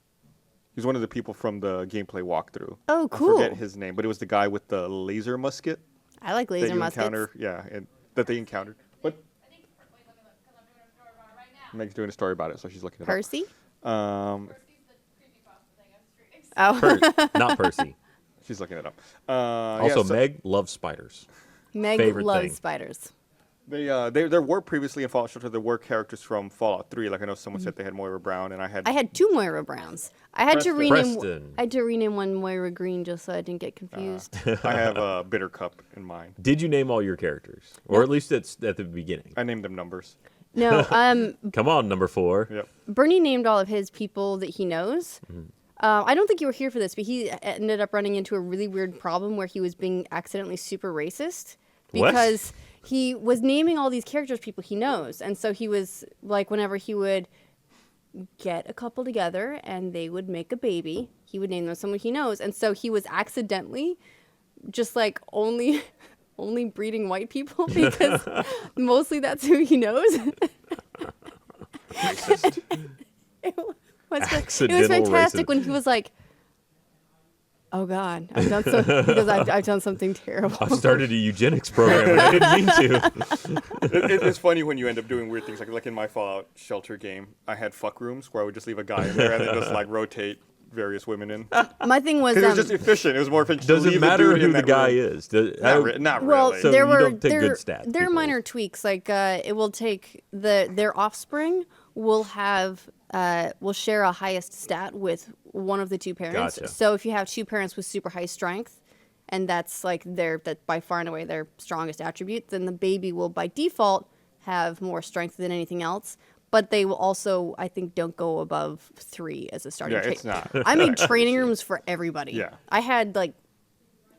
Speaker 1: He's one of the people from the gameplay walkthrough.
Speaker 2: Oh,
Speaker 1: I
Speaker 2: cool.
Speaker 1: forget his name, but it was the guy with the laser musket
Speaker 2: I like
Speaker 1: that
Speaker 2: laser
Speaker 1: you
Speaker 2: muskets.
Speaker 1: encounter. Yeah, and that they encountered. But
Speaker 4: I think, wait, let me look, because I'm doing a story about it right now.
Speaker 1: Meg's doing a story about it, so she's looking it
Speaker 2: Percy?
Speaker 1: up.
Speaker 4: Percy's the creepypasta thing I was reading.
Speaker 2: Oh,
Speaker 3: Not Percy.
Speaker 1: She's looking it up.
Speaker 3: Also, Meg loves spiders.
Speaker 2: Meg
Speaker 3: Favorite
Speaker 2: loves
Speaker 3: thing.
Speaker 2: spiders.
Speaker 1: There were previously in Fallout Shelter, there were characters from Fallout 3. Like I know someone said they had Moira Brown, and I had
Speaker 2: 2 Moira Browns. I had to
Speaker 1: Preston.
Speaker 2: rename.
Speaker 3: Preston.
Speaker 2: I had to rename one Moira Green just so I didn't get confused.
Speaker 1: I have Bitter Cup in mind.
Speaker 3: Did you name all your characters? Or at least it's at the beginning.
Speaker 1: I named them numbers.
Speaker 2: No,
Speaker 3: Come on, number 4.
Speaker 1: Yep.
Speaker 2: Bernie named all of his people that he knows.
Speaker 3: Mm-hmm.
Speaker 2: I don't think you were here for this, but he ended up running into a really weird problem where he was being accidentally super racist
Speaker 3: What?
Speaker 2: because he was naming all these characters people he knows. And so he was like, whenever he would get a couple together and they would make a baby, he would name them someone he knows. And so he was accidentally just like only breeding white people because mostly that's who he knows. It was
Speaker 3: Accidental
Speaker 2: fantastic
Speaker 3: racism.
Speaker 2: when he was like, "Oh God, I've done because I've done something terrible."
Speaker 3: I've started a eugenics program and I didn't mean to.
Speaker 1: It's funny when you end up doing weird things. Like in my Fallout Shelter game, I had fuck rooms where I would just leave a guy in there and then just like rotate various women in.
Speaker 2: My thing was,
Speaker 1: Because it was just efficient. It was more efficient. to
Speaker 3: Does it
Speaker 1: leave the
Speaker 3: matter
Speaker 1: dude
Speaker 3: who
Speaker 1: in
Speaker 3: the
Speaker 1: that
Speaker 3: guy
Speaker 1: room.
Speaker 3: is? Does,
Speaker 1: Not
Speaker 2: well,
Speaker 1: really.
Speaker 3: So
Speaker 2: there
Speaker 3: you
Speaker 2: were
Speaker 3: don't take
Speaker 2: there,
Speaker 3: good stats,
Speaker 2: there are
Speaker 3: people.
Speaker 2: minor tweaks. Like it will take their offspring will have will share a highest stat with one of the 2 parents.
Speaker 3: Gotcha.
Speaker 2: So if you have 2 parents with super high strength, and that's like that by far and away their strongest attribute, then the baby will by default have more strength than anything else. But they will also, I think, don't go above 3 as a starting
Speaker 1: Yeah,
Speaker 2: trait.
Speaker 1: it's not.
Speaker 2: I made training rooms for everybody.
Speaker 1: Yeah.
Speaker 2: I had like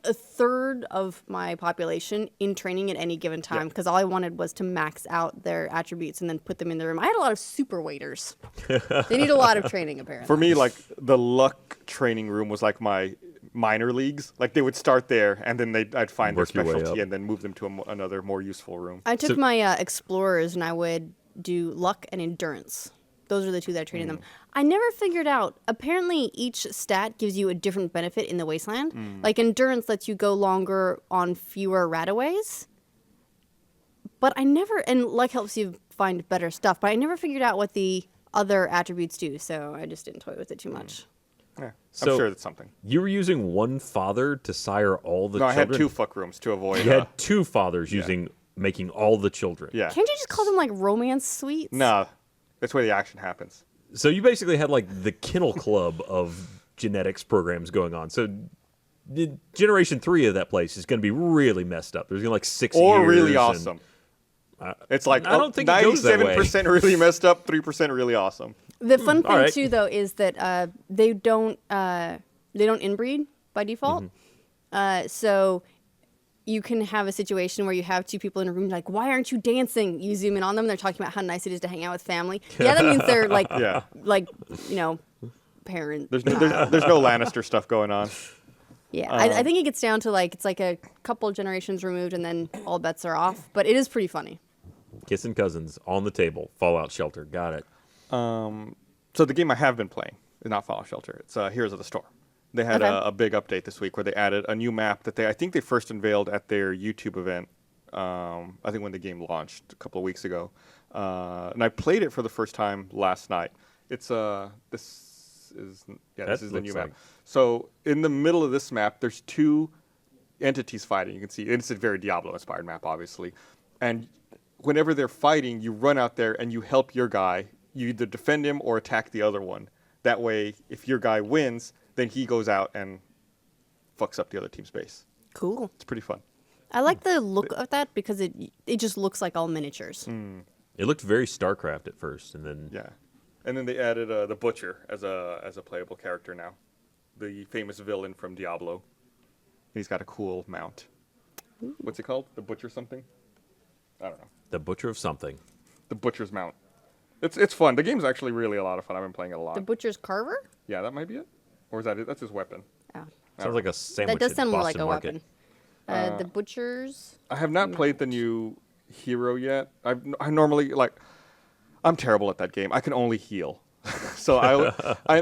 Speaker 2: a third of my population in training at any given time because all I wanted was to max out their attributes and then put them in the room. I had a lot of super waiters. They need a lot of training, apparently.
Speaker 1: For me, like the luck training room was like my minor leagues. Like they would start there, and then I'd find their
Speaker 3: Work your way
Speaker 1: specialty,
Speaker 3: up.
Speaker 1: and then move them to another more useful room.
Speaker 2: I took
Speaker 3: So-
Speaker 2: my explorers and I would do luck and endurance. Those are the 2 that I trained them. I never figured out. Apparently, each stat gives you a different benefit in the wasteland. Like endurance lets you go longer on fewer rataways. But I never, and luck helps you find better stuff. But I never figured out what the other attributes do. So I just didn't toy with it too much.
Speaker 1: Yeah,
Speaker 3: So-
Speaker 1: I'm sure that's something.
Speaker 3: You were using one father to sire all the
Speaker 1: No, I
Speaker 3: children?
Speaker 1: had 2 fuck rooms to avoid.
Speaker 3: You had 2 fathers making all the children.
Speaker 1: Yeah.
Speaker 2: Can't you just call them like romance suites?
Speaker 1: Nah, that's where the action happens.
Speaker 3: So you basically had like the kennel club of genetics programs going on. So generation 3 of that place is going to be really messed up. There's going to be like 6
Speaker 1: Or
Speaker 3: years.
Speaker 1: really
Speaker 3: and-
Speaker 1: awesome. It's like
Speaker 3: I don't think it goes that way.
Speaker 1: 97% really messed up, 3% really awesome.
Speaker 2: The fun thing
Speaker 3: alright.
Speaker 2: too, though, is that they don't inbreed by default. So you can have a situation where you have two people in a room, like, why aren't you dancing? You zoom in on them, they're talking about how nice it is to hang out with family. Yeah, that means they're like,
Speaker 1: Yeah.
Speaker 2: like, parent.
Speaker 1: There's no Lannister stuff going on.
Speaker 2: Yeah, I think it gets down to like, it's like a couple generations removed and then all bets are off. But it is pretty funny.
Speaker 3: Kissing cousins on the table. Fallout Shelter. Got it.
Speaker 1: So the game I have been playing is not Fallout Shelter. It's Heroes of the Storm. They had
Speaker 2: Okay.
Speaker 1: a big update this week where they added a new map that I think they first unveiled at their YouTube event. I think when the game launched a couple of weeks ago, and I played it for the first time last night. It's this is
Speaker 3: That
Speaker 1: the new
Speaker 3: looks
Speaker 1: map.
Speaker 3: like-
Speaker 1: So in the middle of this map, there's two entities fighting. You can see it's a very Diablo-inspired map, obviously, and whenever they're fighting, you run out there and you help your guy. You either defend him or attack the other one. That way, if your guy wins, then he goes out and fucks up the other team's base.
Speaker 2: Cool.
Speaker 1: It's pretty fun.
Speaker 2: I like the look of that because it just looks like all miniatures.
Speaker 3: It looked very StarCraft at first, and then
Speaker 1: Yeah, and then they added the Butcher as a playable character now, the famous villain from Diablo. He's got a cool mount. What's it called? The Butcher something? I don't know.
Speaker 3: the Butcher of something.
Speaker 1: The Butcher's mount. It's fun. The game's actually really a lot of fun. I've been playing it a lot.
Speaker 2: The Butcher's Carver?
Speaker 1: Yeah, that might be it. Or is that it? That's his weapon.
Speaker 2: Oh.
Speaker 3: Sounds like a sandwich.
Speaker 2: That does
Speaker 3: at
Speaker 2: sound more like
Speaker 3: Boston
Speaker 2: a
Speaker 3: Market.
Speaker 2: weapon. The Butcher's.
Speaker 1: I have not played the new Hero yet. I normally like. I'm terrible at that game. I can only heal, so I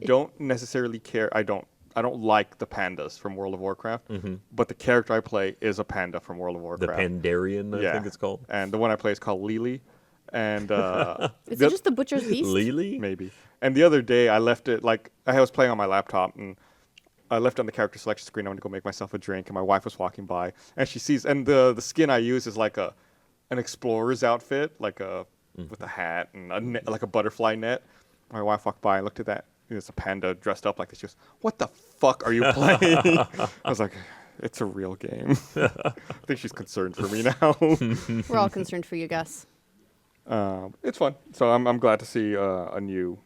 Speaker 1: don't necessarily care. I don't like the pandas from World of Warcraft. But the character I play is a panda from World of
Speaker 3: The
Speaker 1: Warcraft.
Speaker 3: Pandarian, I think it's called.
Speaker 1: And the one I play is called Lily, and
Speaker 2: Is it just the Butcher's Beast?
Speaker 3: Lily?
Speaker 1: maybe. And the other day I left it like I was playing on my laptop and I left it on the character selection screen. I went to go make myself a drink, and my wife was walking by, and she sees. And the skin I use is like an explorer's outfit, like with a hat and a net, like a butterfly net. My wife walked by and looked at that. It's a panda dressed up like this. She goes, "What the fuck are you playing?" I was like, "It's a real game." I think she's concerned for me now.
Speaker 2: We're all concerned for you, Gus.
Speaker 1: It's fun. So I'm glad to see a new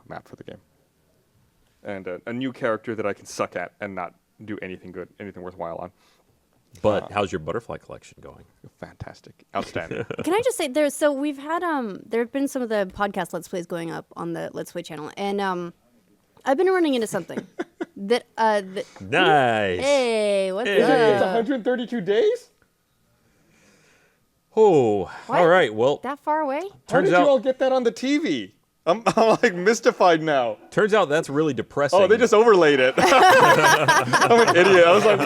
Speaker 1: map for the game, and a new character that I can suck at and not do anything good, anything worthwhile on.
Speaker 3: But how's your butterfly collection going?
Speaker 1: Fantastic, outstanding.
Speaker 2: Can I just say so we've had there have been some of the podcast Let's Plays going up on the Let's Play channel, and I've been running into something that
Speaker 3: Nice.
Speaker 2: hey, what's
Speaker 3: Hey.
Speaker 1: It's
Speaker 2: up?
Speaker 1: 132 days.
Speaker 3: Oh,
Speaker 2: What?
Speaker 3: all right. Well,
Speaker 2: That far away?
Speaker 1: How
Speaker 3: turns
Speaker 1: did you all
Speaker 3: out
Speaker 1: get that on the TV? I'm like mystified now.
Speaker 3: that's really depressing.
Speaker 1: Oh, they just overlaid it. I'm an idiot. I was like,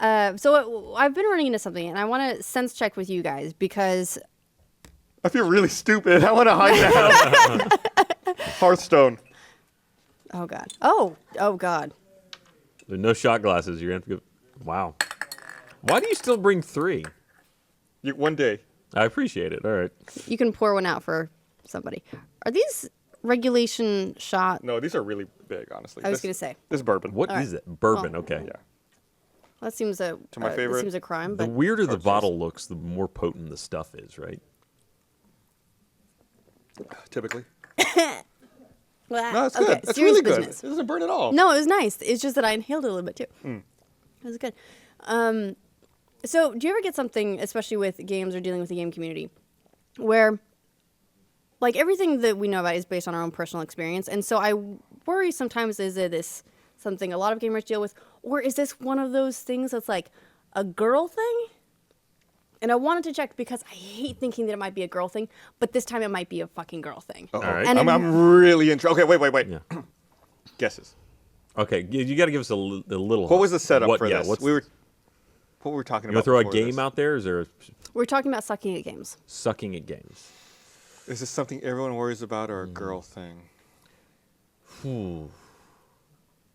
Speaker 1: what?
Speaker 2: So I've been running into something, and I want to sense check with you guys because
Speaker 1: I feel really stupid. I want to hide now. Hearthstone.
Speaker 2: oh god.
Speaker 3: There's no shot glasses. You're going to have to go. Wow. Why do you still bring 3?
Speaker 1: One day.
Speaker 3: I appreciate it. All right.
Speaker 2: You can pour one out for somebody. Are these regulation shot?
Speaker 1: No, these are really big, honestly.
Speaker 2: I was gonna say.
Speaker 1: This is bourbon.
Speaker 3: What
Speaker 2: All
Speaker 3: is
Speaker 2: right.
Speaker 3: it? Bourbon.
Speaker 2: Well,
Speaker 3: Okay.
Speaker 1: Yeah.
Speaker 2: That seems a
Speaker 1: my favorite.
Speaker 2: That seems a crime,
Speaker 3: The
Speaker 2: but
Speaker 3: weirder the
Speaker 1: Cheers.
Speaker 3: bottle looks, the more potent the stuff is, right?
Speaker 1: Typically.
Speaker 2: Well,
Speaker 1: No, it's
Speaker 2: okay,
Speaker 1: good. It's
Speaker 2: serious
Speaker 1: really good.
Speaker 2: business.
Speaker 1: It doesn't burn at all.
Speaker 2: No, it was nice. It's just that I inhaled it a little bit too.
Speaker 1: Mm.
Speaker 2: It was good. So, do you ever get something, especially with games or dealing with the game community, where like everything that we know about is based on our own personal experience, and so I worry sometimes is it this something a lot of gamers deal with, or is this one of those things that's like a girl thing? And I wanted to check because I hate thinking that it might be a girl thing, but this time it might be a fucking girl thing.
Speaker 1: Uh-oh.
Speaker 3: All right.
Speaker 2: And
Speaker 1: I'm really interested. Okay, wait.
Speaker 3: Yeah.
Speaker 1: Guesses.
Speaker 3: Okay. You got to give us a little.
Speaker 1: What was the setup
Speaker 3: what,
Speaker 1: for
Speaker 3: yeah,
Speaker 1: this?
Speaker 3: What
Speaker 1: were we talking
Speaker 3: you want
Speaker 1: about?
Speaker 3: to throw a
Speaker 1: before
Speaker 3: game
Speaker 1: this?
Speaker 3: out there? Is there
Speaker 2: We're talking about sucking at games.
Speaker 3: sucking at games?
Speaker 1: Is this something everyone worries about or a girl thing?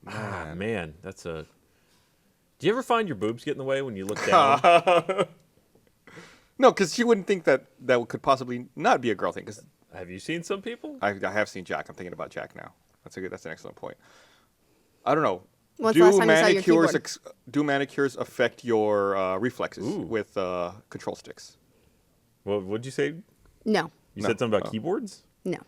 Speaker 3: Ah, man, that's a. Do you ever find your boobs get in the way when you look down?
Speaker 1: No, because you wouldn't think that could possibly not be a girl thing. Because
Speaker 3: Have you seen some people?
Speaker 1: I have seen Jack. I'm thinking about Jack now. That's an excellent point. I don't know.
Speaker 2: When's the last time you saw your keyboard?
Speaker 1: Do manicures affect your reflexes
Speaker 3: Ooh.
Speaker 1: with control sticks?
Speaker 3: Well, what'd you say?
Speaker 2: No,
Speaker 3: You
Speaker 1: No.
Speaker 3: said something about
Speaker 1: Oh.
Speaker 3: keyboards?
Speaker 2: no.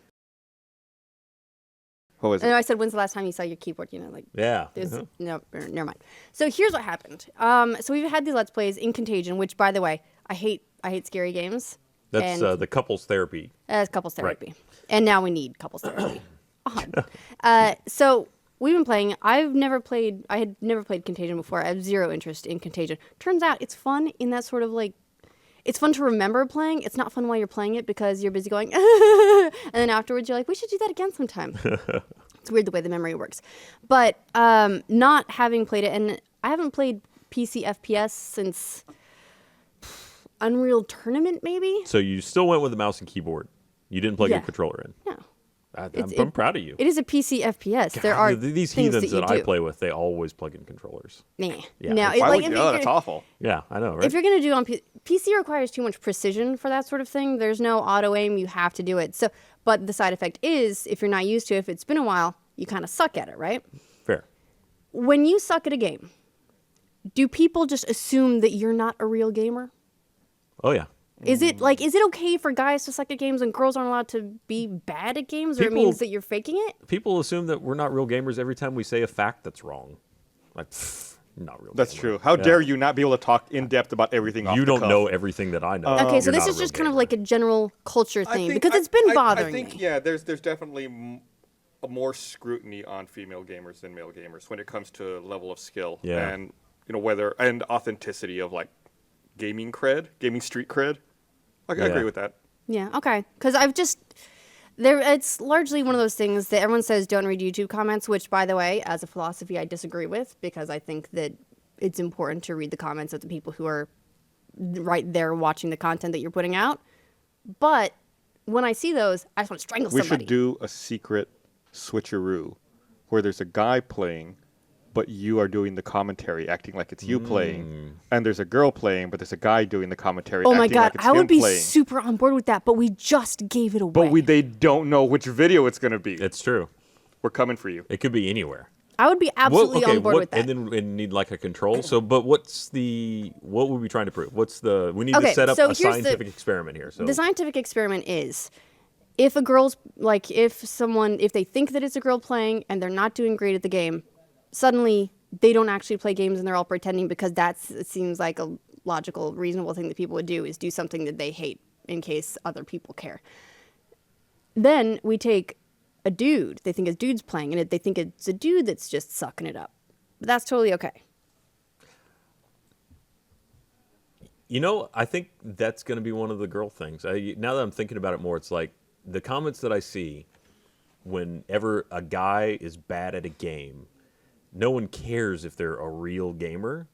Speaker 1: What was
Speaker 2: I know
Speaker 1: it?
Speaker 2: I said, when's the last time you saw your keyboard? You know, like,
Speaker 3: Yeah.
Speaker 2: there's, no, never mind. So here's what happened. So we've had these Let's Plays in Contagion, which, by the way, I hate scary games.
Speaker 3: That's
Speaker 2: and
Speaker 3: the couples therapy.
Speaker 2: as couples
Speaker 3: Right.
Speaker 2: therapy. And now we need couples therapy. Odd. So we've been playing. I had never played Contagion before. I have zero interest in Contagion. Turns out it's fun in that sort of like, it's fun to remember playing. It's not fun while you're playing it because you're busy going, and then afterwards you're like, we should do that again sometime. It's weird the way the memory works. But not having played it, and I haven't played PC FPS since Unreal Tournament, maybe?
Speaker 3: So you still went with the mouse and keyboard. You didn't plug
Speaker 2: Yeah.
Speaker 3: your controller in.
Speaker 2: No.
Speaker 3: I'm proud of you.
Speaker 2: It is a PC FPS. There are
Speaker 3: these
Speaker 2: things
Speaker 3: heathens
Speaker 2: that,
Speaker 3: that
Speaker 2: you
Speaker 3: I
Speaker 2: do.
Speaker 3: play with, they always plug in controllers.
Speaker 2: Nah.
Speaker 3: Yeah,
Speaker 2: Now,
Speaker 3: it's-
Speaker 2: it,
Speaker 1: Why
Speaker 2: like,
Speaker 1: would
Speaker 2: if
Speaker 1: you?
Speaker 2: you're
Speaker 1: Oh, that's
Speaker 2: gonna-
Speaker 1: awful.
Speaker 3: Yeah, I know, right?
Speaker 2: If you're going to do it on PC requires too much precision for that sort of thing. There's no auto aim. You have to do it. So, but the side effect is if you're not used to it, if it's been a while, you kind of suck at it, right?
Speaker 3: Fair.
Speaker 2: When you suck at a game, do people just assume that you're not a real gamer?
Speaker 3: Oh, yeah.
Speaker 2: Is it okay for guys to suck at games and girls aren't allowed to be bad at games, or it
Speaker 3: People-
Speaker 2: means that you're faking it?
Speaker 3: People assume that we're not real gamers every time we say a fact that's wrong. Like, pfft, not real.
Speaker 1: That's
Speaker 3: gamer.
Speaker 1: true. How
Speaker 3: Yeah.
Speaker 1: dare you not be able to talk in depth about everything off
Speaker 3: You
Speaker 1: the
Speaker 3: don't
Speaker 1: cuff?
Speaker 3: know everything that I know.
Speaker 2: Okay, so
Speaker 3: You're
Speaker 2: this
Speaker 3: not
Speaker 2: is
Speaker 3: a real
Speaker 2: just kind of
Speaker 3: gamer.
Speaker 2: like a general culture
Speaker 1: I
Speaker 2: thing
Speaker 1: think-
Speaker 2: because it's been bothering
Speaker 1: I think,
Speaker 2: me.
Speaker 1: yeah, there's definitely more scrutiny on female gamers than male gamers when it comes to level of skill
Speaker 3: Yeah.
Speaker 1: and whether and authenticity of like gaming cred, gaming street cred. Like, I
Speaker 3: Yeah.
Speaker 1: agree with that.
Speaker 2: Yeah, okay. Because I've just it's largely one of those things that everyone says don't read YouTube comments, which, by the way, as a philosophy, I disagree with because I think that it's important to read the comments of the people who are right there watching the content that you're putting out. But when I see those, I just want to strangle
Speaker 1: We
Speaker 2: somebody.
Speaker 1: should do a secret switcheroo where there's a guy playing, but you are doing the commentary, acting like it's you playing, and there's a girl playing, but there's a guy doing the commentary.
Speaker 2: Oh my
Speaker 1: acting
Speaker 2: god,
Speaker 1: like it's
Speaker 2: I
Speaker 1: him
Speaker 2: would be
Speaker 1: playing.
Speaker 2: super on board with that, but we just gave it away.
Speaker 1: But they don't know which video it's gonna be.
Speaker 3: It's true.
Speaker 1: We're coming for you.
Speaker 3: It could be anywhere.
Speaker 2: I would be absolutely on board with that.
Speaker 3: And then we need like a control. So, but what were we trying to prove? We need
Speaker 2: Okay,
Speaker 3: to set up
Speaker 2: so
Speaker 3: a
Speaker 2: here's the-
Speaker 3: scientific experiment here. So
Speaker 2: The scientific experiment is if a girl's like if they think that it's a girl playing and they're not doing great at the game, suddenly they don't actually play games and they're all pretending because it seems like a logical, reasonable thing that people would do is do something that they hate in case other people care. Then we take a dude, they think a dude's playing, and they think it's a dude that's just sucking it up. But that's totally okay.
Speaker 3: I think that's going to be one of the girl things. Now that I'm thinking about it more, it's like the comments that I see whenever a guy is bad at a game, no one cares if they're a real gamer.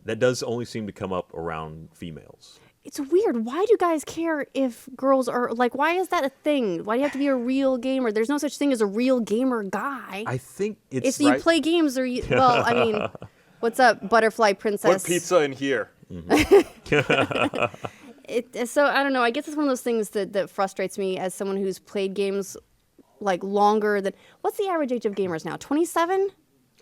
Speaker 3: That does only seem to come up around females.
Speaker 2: It's weird. Why do guys care if girls are like? Why is that a thing? Why do you have to be a real gamer? There's no such thing as a real gamer guy.
Speaker 3: I think it's
Speaker 2: If you play games, or you, well, I mean, what's up, Butterfly Princess?
Speaker 1: Put pizza in here.
Speaker 2: So I don't know. I guess it's one of those things that frustrates me as someone who's played games like longer than. What's the average age of gamers now? 27.
Speaker 3: It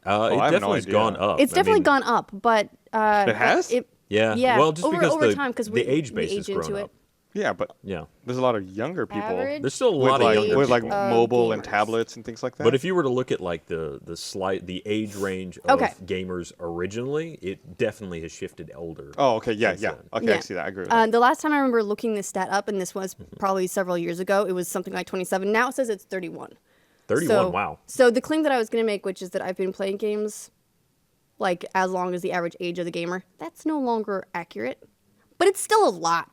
Speaker 1: I have no
Speaker 3: definitely has
Speaker 1: idea.
Speaker 3: gone up.
Speaker 2: It's
Speaker 3: I
Speaker 2: definitely
Speaker 3: mean,
Speaker 2: gone up, but
Speaker 1: It has?
Speaker 3: Yeah.
Speaker 2: Yeah.
Speaker 3: Well, just because
Speaker 2: over
Speaker 3: the,
Speaker 2: time, 'cause
Speaker 3: the
Speaker 2: we
Speaker 3: age base
Speaker 2: age
Speaker 3: has grown
Speaker 2: into it.
Speaker 3: up.
Speaker 1: Yeah, but
Speaker 3: Yeah.
Speaker 1: there's a lot of younger people
Speaker 2: Average
Speaker 3: There's still a
Speaker 1: with
Speaker 3: lot of
Speaker 1: like
Speaker 3: younger
Speaker 1: with like
Speaker 3: people.
Speaker 1: mobile and
Speaker 2: gamers.
Speaker 1: tablets and things like that.
Speaker 3: But if you were to look at like the age range of
Speaker 2: Okay.
Speaker 3: gamers originally, it definitely has shifted older.
Speaker 1: oh, okay, yeah,
Speaker 3: since
Speaker 1: yeah,
Speaker 3: then.
Speaker 1: okay,
Speaker 2: Yeah.
Speaker 1: I see that. I agree with that.
Speaker 2: The last time I remember looking this stat up, and this was probably several years ago, it was something like 27. Now it says it's 31.
Speaker 3: 31.
Speaker 2: So,
Speaker 3: Wow.
Speaker 2: So the claim that I was going to make, which is that I've been playing games like as long as the average age of the gamer, that's no longer accurate. But it's still a lot.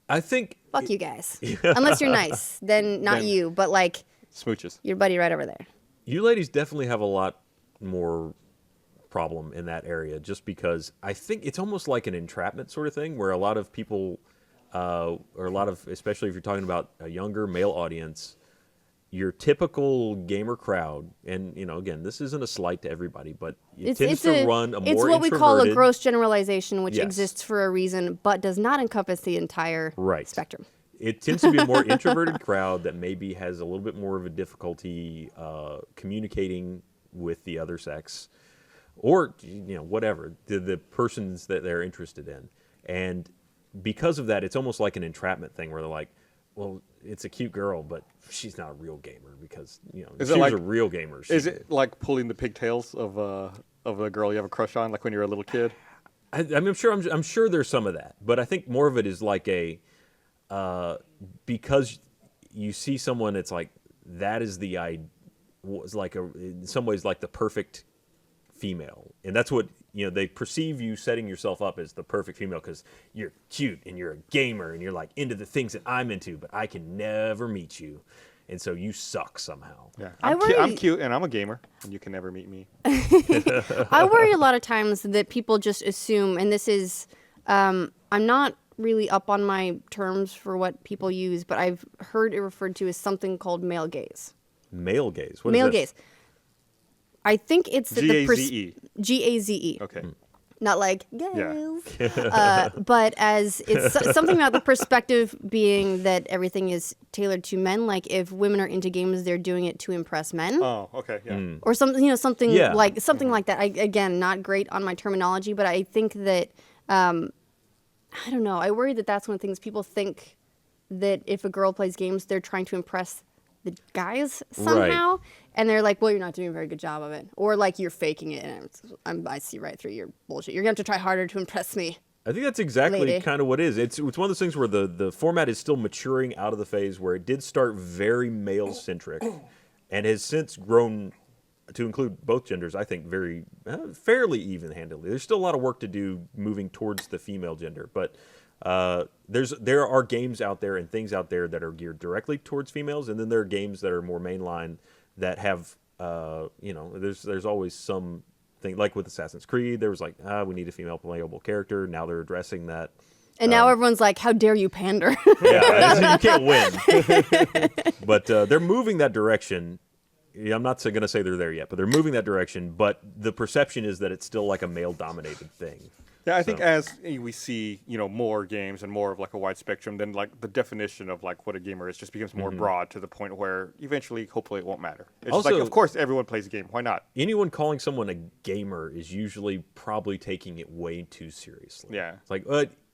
Speaker 3: I think
Speaker 2: Fuck you guys. Unless you're nice, then not
Speaker 1: Then-
Speaker 2: you, but like
Speaker 1: Smooches.
Speaker 2: your buddy right over there.
Speaker 3: you ladies definitely have a lot more problem in that area, just because I think it's almost like an entrapment sort of thing, where a lot of people, especially if you're talking about a younger male audience, your typical gamer crowd, and again, this isn't a slight to everybody, but it tends to run a more
Speaker 2: it's what we call a
Speaker 3: introverted-
Speaker 2: gross generalization, which
Speaker 3: Yes.
Speaker 2: exists for a reason, but does not encompass the entire
Speaker 3: Right.
Speaker 2: spectrum.
Speaker 3: It tends to be a more introverted crowd that maybe has a little bit more of a difficulty communicating with the other sex, or whatever the persons that they're interested in. And because of that, it's almost like an entrapment thing where they're like, well, it's a cute girl, but she's not a real gamer because
Speaker 1: Is
Speaker 3: she
Speaker 1: it
Speaker 3: was
Speaker 1: like-
Speaker 3: a real gamer.
Speaker 1: Is it like pulling the pigtails of a girl you have a crush on, like when you're a little kid?
Speaker 3: I'm sure there's some of that, but I think more of it is like because you see someone, it's like that is was like in some ways like the perfect female, and that's what they perceive you setting yourself up as the perfect female because you're cute and you're a gamer and you're like into the things that I'm into, but I can never meet you, and so you suck somehow.
Speaker 1: Yeah,
Speaker 2: I
Speaker 1: I'm
Speaker 2: worry-
Speaker 1: cute and I'm a gamer, and you can never meet me.
Speaker 2: I worry a lot of times that people just assume, and this is, I'm not really up on my terms for what people use, but I've heard it referred to as something called male gaze.
Speaker 3: Male gaze. What is
Speaker 2: Male
Speaker 3: this?
Speaker 2: gaze. I think it's that the
Speaker 1: G-A-Z-E.
Speaker 2: G-A-Z-E.
Speaker 1: Okay.
Speaker 2: Not like
Speaker 3: Hmm.
Speaker 2: gays. But as it's something about the perspective being that everything is tailored to men. Like if women are into games, they're doing it to impress men.
Speaker 1: Oh, okay. Yeah.
Speaker 2: Or something, something
Speaker 3: Yeah.
Speaker 2: like that. Again, not great on my terminology, but I think that I don't know. I worry that that's one of the things people think that if a girl plays games, they're trying to impress the guys somehow, and they're like, "Well, you're not doing a very good job of it," or like you're faking it, and I see right through your bullshit. You're gonna have to try harder to impress me.
Speaker 3: I think that's exactly
Speaker 2: Lady.
Speaker 3: kind of what it is. It's one of those things where the format is still maturing out of the phase where it did start very male centric, and has since grown to include both genders. I think very fairly even handedly. There's still a lot of work to do moving towards the female gender, but there are games out there and things out there that are geared directly towards females, and then there are games that are more mainline that have there's always some thing like with Assassin's Creed. There was like we need a female playable character. Now they're addressing that.
Speaker 2: And now everyone's like, "How dare you pander?"
Speaker 3: Yeah, so you can't win. But they're moving that direction. I'm not going to say they're there yet, but they're moving that direction. But the perception is that it's still like a male-dominated thing.
Speaker 1: Yeah, I think
Speaker 3: So-
Speaker 1: as we see, more games and more of like a wide spectrum, then like the definition of like what a gamer is just becomes more broad to the point where eventually, hopefully, it won't matter. It's just like,
Speaker 3: Also-
Speaker 1: of course, everyone plays a game. Why not?
Speaker 3: Anyone calling someone a gamer is usually probably taking it way too seriously.
Speaker 1: Yeah.
Speaker 3: It's like,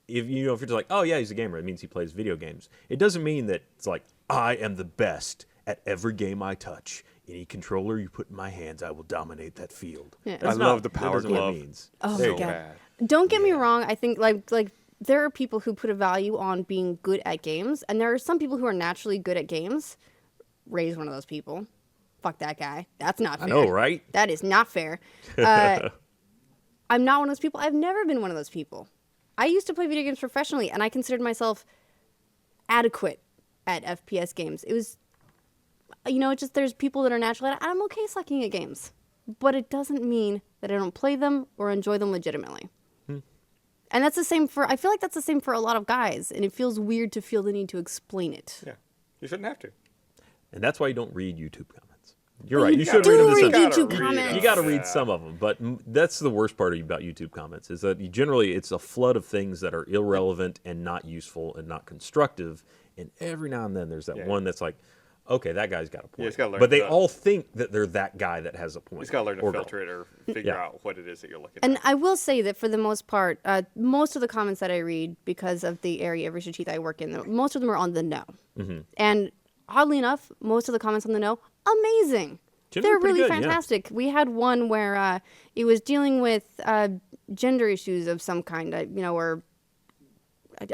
Speaker 3: if you're just like, oh yeah, he's a gamer, it means he plays video games. It doesn't mean that it's like, I am the best at every game I touch. Any controller you put in my hands, I will dominate that field.
Speaker 2: Yeah.
Speaker 3: That's
Speaker 1: I
Speaker 3: not-
Speaker 1: love the
Speaker 3: that
Speaker 1: power
Speaker 3: isn't what it
Speaker 1: glove.
Speaker 3: means.
Speaker 2: Oh
Speaker 3: There
Speaker 2: my
Speaker 3: you
Speaker 2: God.
Speaker 3: go.
Speaker 1: Bad.
Speaker 2: Don't get me wrong. I think like there are people who put a value on being good at games, and there are some people who are naturally good at games. Ray's one of those people. Fuck that guy. That's not fair.
Speaker 3: I know, right?
Speaker 2: That is not fair. I'm not one of those people. I've never been one of those people. I used to play video games professionally, and I considered myself adequate at FPS games. It was, just there's people that are naturally at it. I'm okay sucking at games, but it doesn't mean that I don't play them or enjoy them legitimately. And that's the same I feel like that's the same for a lot of guys, and it feels weird to feel the need to explain it.
Speaker 1: Yeah, you shouldn't have to.
Speaker 3: And that's why you don't read YouTube comments. You're
Speaker 2: But
Speaker 3: right.
Speaker 2: you
Speaker 3: You should
Speaker 2: do
Speaker 3: read them.
Speaker 2: read
Speaker 3: to some-
Speaker 2: YouTube
Speaker 1: read
Speaker 2: comments.
Speaker 3: You got to
Speaker 1: Yeah.
Speaker 3: read some of them, but that's the worst part about YouTube comments is that generally it's a flood of things that are irrelevant and not useful and not constructive. And every now and then there's that
Speaker 1: Yeah.
Speaker 3: one that's like, okay, that guy's got a point.
Speaker 1: he's gotta learn
Speaker 3: but they
Speaker 1: to-
Speaker 3: all think that they're that guy that has a point.
Speaker 1: You just gotta learn to
Speaker 3: or girl.
Speaker 1: filter it or figure
Speaker 3: Yeah.
Speaker 1: out what it is that you're looking
Speaker 2: And
Speaker 1: at.
Speaker 2: I will say that for the most part, most of the comments that I read, because of the area of Rooster Teeth I work in, most of them are on the no.
Speaker 3: Mm-hmm.
Speaker 2: And oddly enough, most of the comments on the no, amazing.
Speaker 3: Generally
Speaker 2: They're
Speaker 3: pretty
Speaker 2: really
Speaker 3: good, yeah.
Speaker 2: fantastic. We had one where it was dealing with gender issues of some kind, or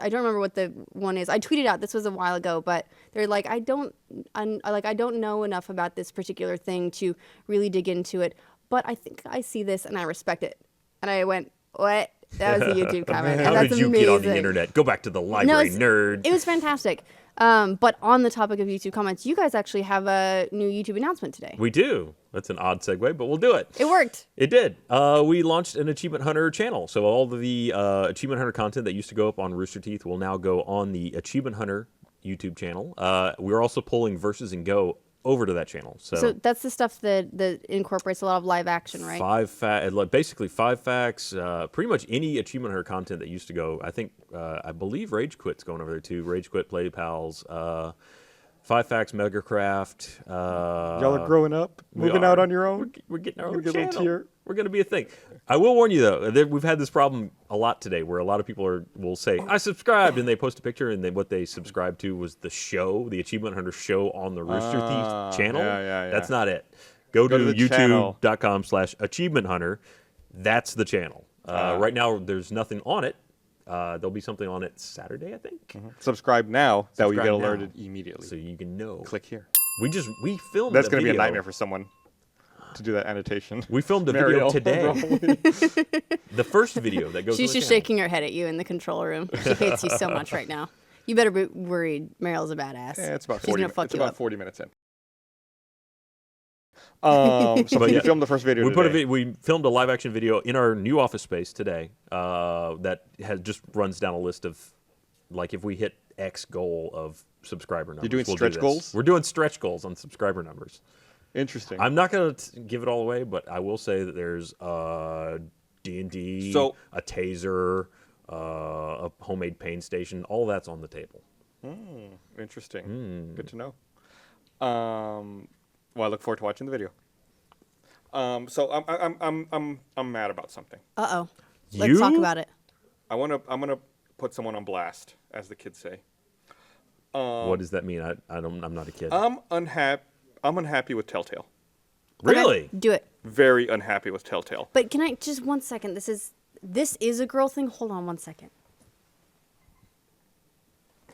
Speaker 2: I don't remember what the one is. I tweeted out, this was a while ago, but they're like, I don't know enough about this particular thing to really dig into it, but I think I see this and I respect it. And I went, what? That was a YouTube comment.
Speaker 3: How
Speaker 2: and that's
Speaker 3: did you get on the
Speaker 2: amazing.
Speaker 3: internet? Go back to the library, nerd.
Speaker 2: It was fantastic. But on the topic of YouTube comments, you guys actually have a new YouTube announcement today.
Speaker 3: We do. That's an odd segue, but we'll do it.
Speaker 2: It worked.
Speaker 3: It did. We launched an Achievement Hunter channel. So all of the Achievement Hunter content that used to go up on Rooster Teeth will now go on the Achievement Hunter YouTube channel. We're also pulling Versus and Go over to that channel.
Speaker 2: So that's the stuff that incorporates a lot of live action, right?
Speaker 3: Basically 5 facts, pretty much any Achievement Hunter content that used to go. I believe Rage Quit's going over there too. Rage Quit, Play Pals, 5 facts, Megacraft.
Speaker 1: Y'all are growing up,
Speaker 3: we
Speaker 1: moving
Speaker 3: are.
Speaker 1: out on your own.
Speaker 3: We're getting our
Speaker 1: Your
Speaker 3: own
Speaker 1: little
Speaker 3: channel.
Speaker 1: tier.
Speaker 3: We're going to be a thing. I will warn you though, we've had this problem a lot today, where a lot of people will say, "I subscribed," and they post a picture, and what they subscribed to was the show, the Achievement Hunter show on the Rooster Teeth channel.
Speaker 1: yeah.
Speaker 3: That's not it. Go
Speaker 1: to
Speaker 3: to
Speaker 1: the channel.
Speaker 3: youtube.com/Achievement Hunter. That's the channel. Right now, there's nothing on it. There'll be something on it Saturday, I think.
Speaker 1: Subscribe now. That way you get
Speaker 3: Subscribe now.
Speaker 1: alerted immediately.
Speaker 3: So you can know.
Speaker 1: Click here.
Speaker 3: We filmed.
Speaker 1: That's
Speaker 3: going to
Speaker 1: be a nightmare for someone to do that annotation.
Speaker 3: We filmed a
Speaker 1: Mariel,
Speaker 3: video today. The first video that goes.
Speaker 2: She's
Speaker 3: on the
Speaker 2: just
Speaker 3: channel.
Speaker 2: shaking her head at you in the control room. She hates you so much right now. You better be worried. Mariel's a badass.
Speaker 1: Yeah, it's about
Speaker 2: She's
Speaker 1: 40.
Speaker 2: gonna fuck
Speaker 1: It's
Speaker 2: you
Speaker 1: about
Speaker 2: up.
Speaker 1: 40 minutes in. So
Speaker 3: But
Speaker 1: you
Speaker 3: yeah,
Speaker 1: filmed the first video.
Speaker 3: We
Speaker 1: today.
Speaker 3: we filmed a live action video in our new office space today. That just runs down a list of, like, if we hit X goal of subscriber numbers.
Speaker 1: doing
Speaker 3: we'll do
Speaker 1: stretch
Speaker 3: this.
Speaker 1: goals?
Speaker 3: We're doing stretch goals on subscriber numbers.
Speaker 1: Interesting.
Speaker 3: I'm not going to give it all away, but I will say that there's D&D,
Speaker 1: So-
Speaker 3: a taser, a homemade pain station. All that's on the table.
Speaker 1: Interesting. Good to know. Well, I look forward to watching the video. So I'm mad about something.
Speaker 2: Uh-oh. Let's talk
Speaker 3: You?
Speaker 2: about it.
Speaker 1: I'm gonna put someone on blast, as the kids say.
Speaker 3: What does that mean? I'm not a kid.
Speaker 1: I'm unhappy with Telltale.
Speaker 3: Really?
Speaker 2: Okay, do it.
Speaker 1: Very unhappy with Telltale.
Speaker 2: But can I just 1 second? This is a girl thing. Hold on 1 second.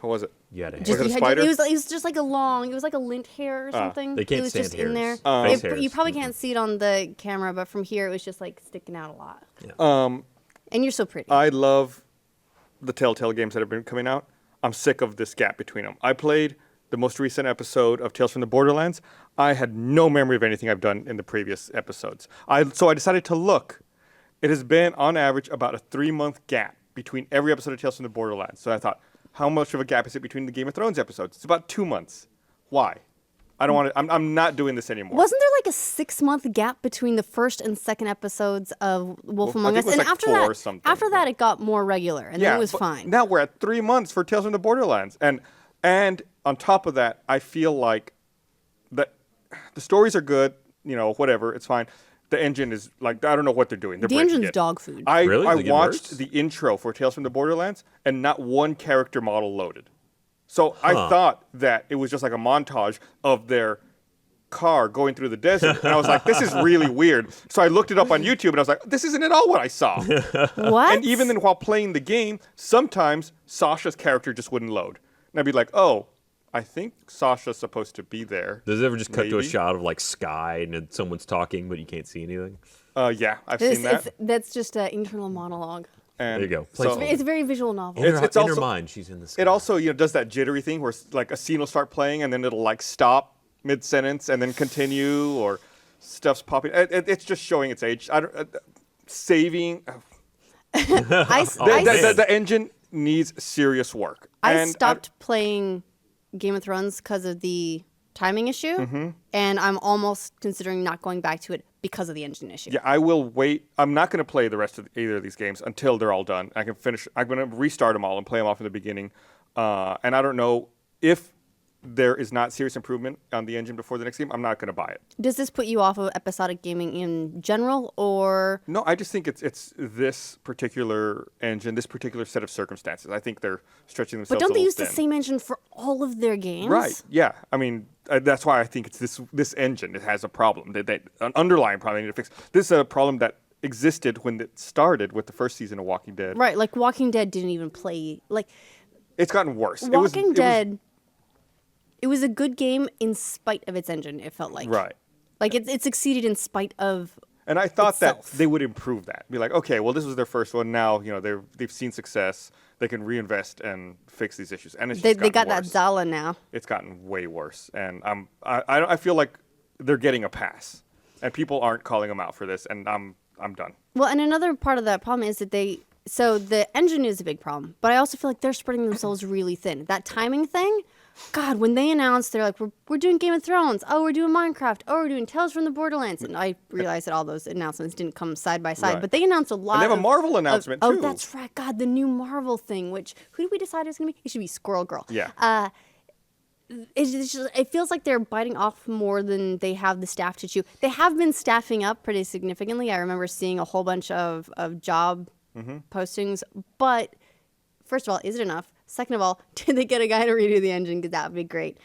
Speaker 1: What was it?
Speaker 3: You had a hair.
Speaker 1: Was it a
Speaker 2: you had-
Speaker 1: spider?
Speaker 2: it was just like a long. It was like a lint hair or something.
Speaker 3: They can't
Speaker 2: it was
Speaker 3: stand
Speaker 2: just in there.
Speaker 3: hairs. Face
Speaker 2: You
Speaker 3: hairs.
Speaker 2: probably can't see it on the camera, but from here it was just like sticking out a lot. And you're so pretty.
Speaker 1: I love the Telltale games that have been coming out. I'm sick of this gap between them. I played the most recent episode of Tales from the Borderlands. I had no memory of anything I've done in the previous episodes. So I decided to look. It has been, on average, about a 3-month gap between every episode of Tales from the Borderlands. So I thought, how much of a gap is it between the Game of Thrones episodes? It's about 2 months. Why? I don't want to. I'm not doing this anymore.
Speaker 2: Wasn't there like a 6-month gap between the first and second episodes of Wolf
Speaker 1: I
Speaker 2: Among
Speaker 1: think
Speaker 2: Us?
Speaker 1: it was
Speaker 2: And
Speaker 1: like
Speaker 2: after
Speaker 1: 4 or
Speaker 2: that,
Speaker 1: something,
Speaker 2: after that, it got more regular, and then it was
Speaker 1: but
Speaker 2: fine.
Speaker 1: Now we're at 3 months for Tales from the Borderlands, and on top of that, I feel like the stories are good. Whatever, it's fine. The engine is like, I don't know what they're doing. They're
Speaker 2: The
Speaker 1: breaking
Speaker 2: engine's
Speaker 1: it.
Speaker 2: dog food.
Speaker 1: I
Speaker 3: Really? They get
Speaker 1: watched
Speaker 3: worse?
Speaker 1: the intro for Tales from the Borderlands, and not one character model loaded. So I thought that it was just like a montage of their car going through the desert, and I was like, this is really weird. So I looked it up on YouTube, and I was like, this isn't at all what I saw.
Speaker 2: What?
Speaker 1: And even then, while playing the game, sometimes Sasha's character just wouldn't load. And I'd be like, oh, I think Sasha's supposed to be there.
Speaker 3: Does it ever just cut to a
Speaker 1: Maybe.
Speaker 3: shot of like sky and then someone's talking but you can't see anything?
Speaker 1: Yeah, I've seen that.
Speaker 2: That's just an internal monologue.
Speaker 1: And
Speaker 3: There you go.
Speaker 1: So
Speaker 2: It's a very visual novel.
Speaker 3: In her,
Speaker 1: it's
Speaker 3: in her
Speaker 1: also-
Speaker 3: mind, she's in the sky.
Speaker 1: it also, does that jittery thing where like a scene will start playing and then it'll like stop mid-sentence and then continue, or stuff's popping. It's just showing its age. Saving. The engine needs serious work.
Speaker 2: I
Speaker 1: And
Speaker 2: stopped playing Game of Thrones because of the timing issue,
Speaker 1: Mm-hmm.
Speaker 2: and I'm almost considering not going back to it because of the engine issue.
Speaker 1: Yeah, I will wait. I'm not going to play the rest of either of these games until they're all done. I can finish. I'm going to restart them all and play them off in the beginning. And I don't know if there is not serious improvement on the engine before the next game. I'm not going to buy it.
Speaker 2: Does this put you off of episodic gaming in general, or
Speaker 1: No, I just think it's this particular engine, this particular set of circumstances. I think they're stretching themselves.
Speaker 2: but don't
Speaker 1: a
Speaker 2: they
Speaker 1: little
Speaker 2: use the
Speaker 1: thin.
Speaker 2: same engine for all of their games?
Speaker 1: Right. Yeah. I mean, that's why I think it's this engine. It has a problem. An underlying problem they need to fix. This is a problem that existed when it started with the first season of Walking Dead.
Speaker 2: Right. Like Walking Dead didn't even play. Like
Speaker 1: It's gotten worse.
Speaker 2: Walking Dead. It was a good game in spite of its engine. It felt like.
Speaker 1: Right.
Speaker 2: Like it succeeded in spite of.
Speaker 1: And I thought
Speaker 2: itself.
Speaker 1: that they would improve that. Be like, okay, well, this was their first one. Now, they've seen success. They can reinvest and fix these issues. And it's
Speaker 2: They
Speaker 1: just
Speaker 2: got
Speaker 1: gotten
Speaker 2: that
Speaker 1: worse.
Speaker 2: Zala now.
Speaker 1: It's gotten way worse. And I feel like they're getting a pass, and people aren't calling them out for this. And I'm done.
Speaker 2: Well, and another part of that problem is that so the engine is a big problem, but I also feel like they're spreading themselves really thin. That timing thing, God, when they announced, they're like, we're doing Game of Thrones. Oh, we're doing Minecraft. Oh, we're doing Tales from the Borderlands. And I realized that all those announcements didn't come side by side,
Speaker 1: Right.
Speaker 2: but they announced a lot.
Speaker 1: And they have a
Speaker 2: of-
Speaker 1: Marvel announcement,
Speaker 2: Oh,
Speaker 1: too.
Speaker 2: that's right. God, the new Marvel thing, which, who did we decide it was going to be? It should be Squirrel Girl.
Speaker 1: Yeah.
Speaker 2: it feels like they're biting off more than they have the staff to chew. They have been staffing up pretty significantly. I remember seeing a whole bunch of job postings. But first of all, is it enough? Second of all, did they get a guy to redo the engine? Because that would be great.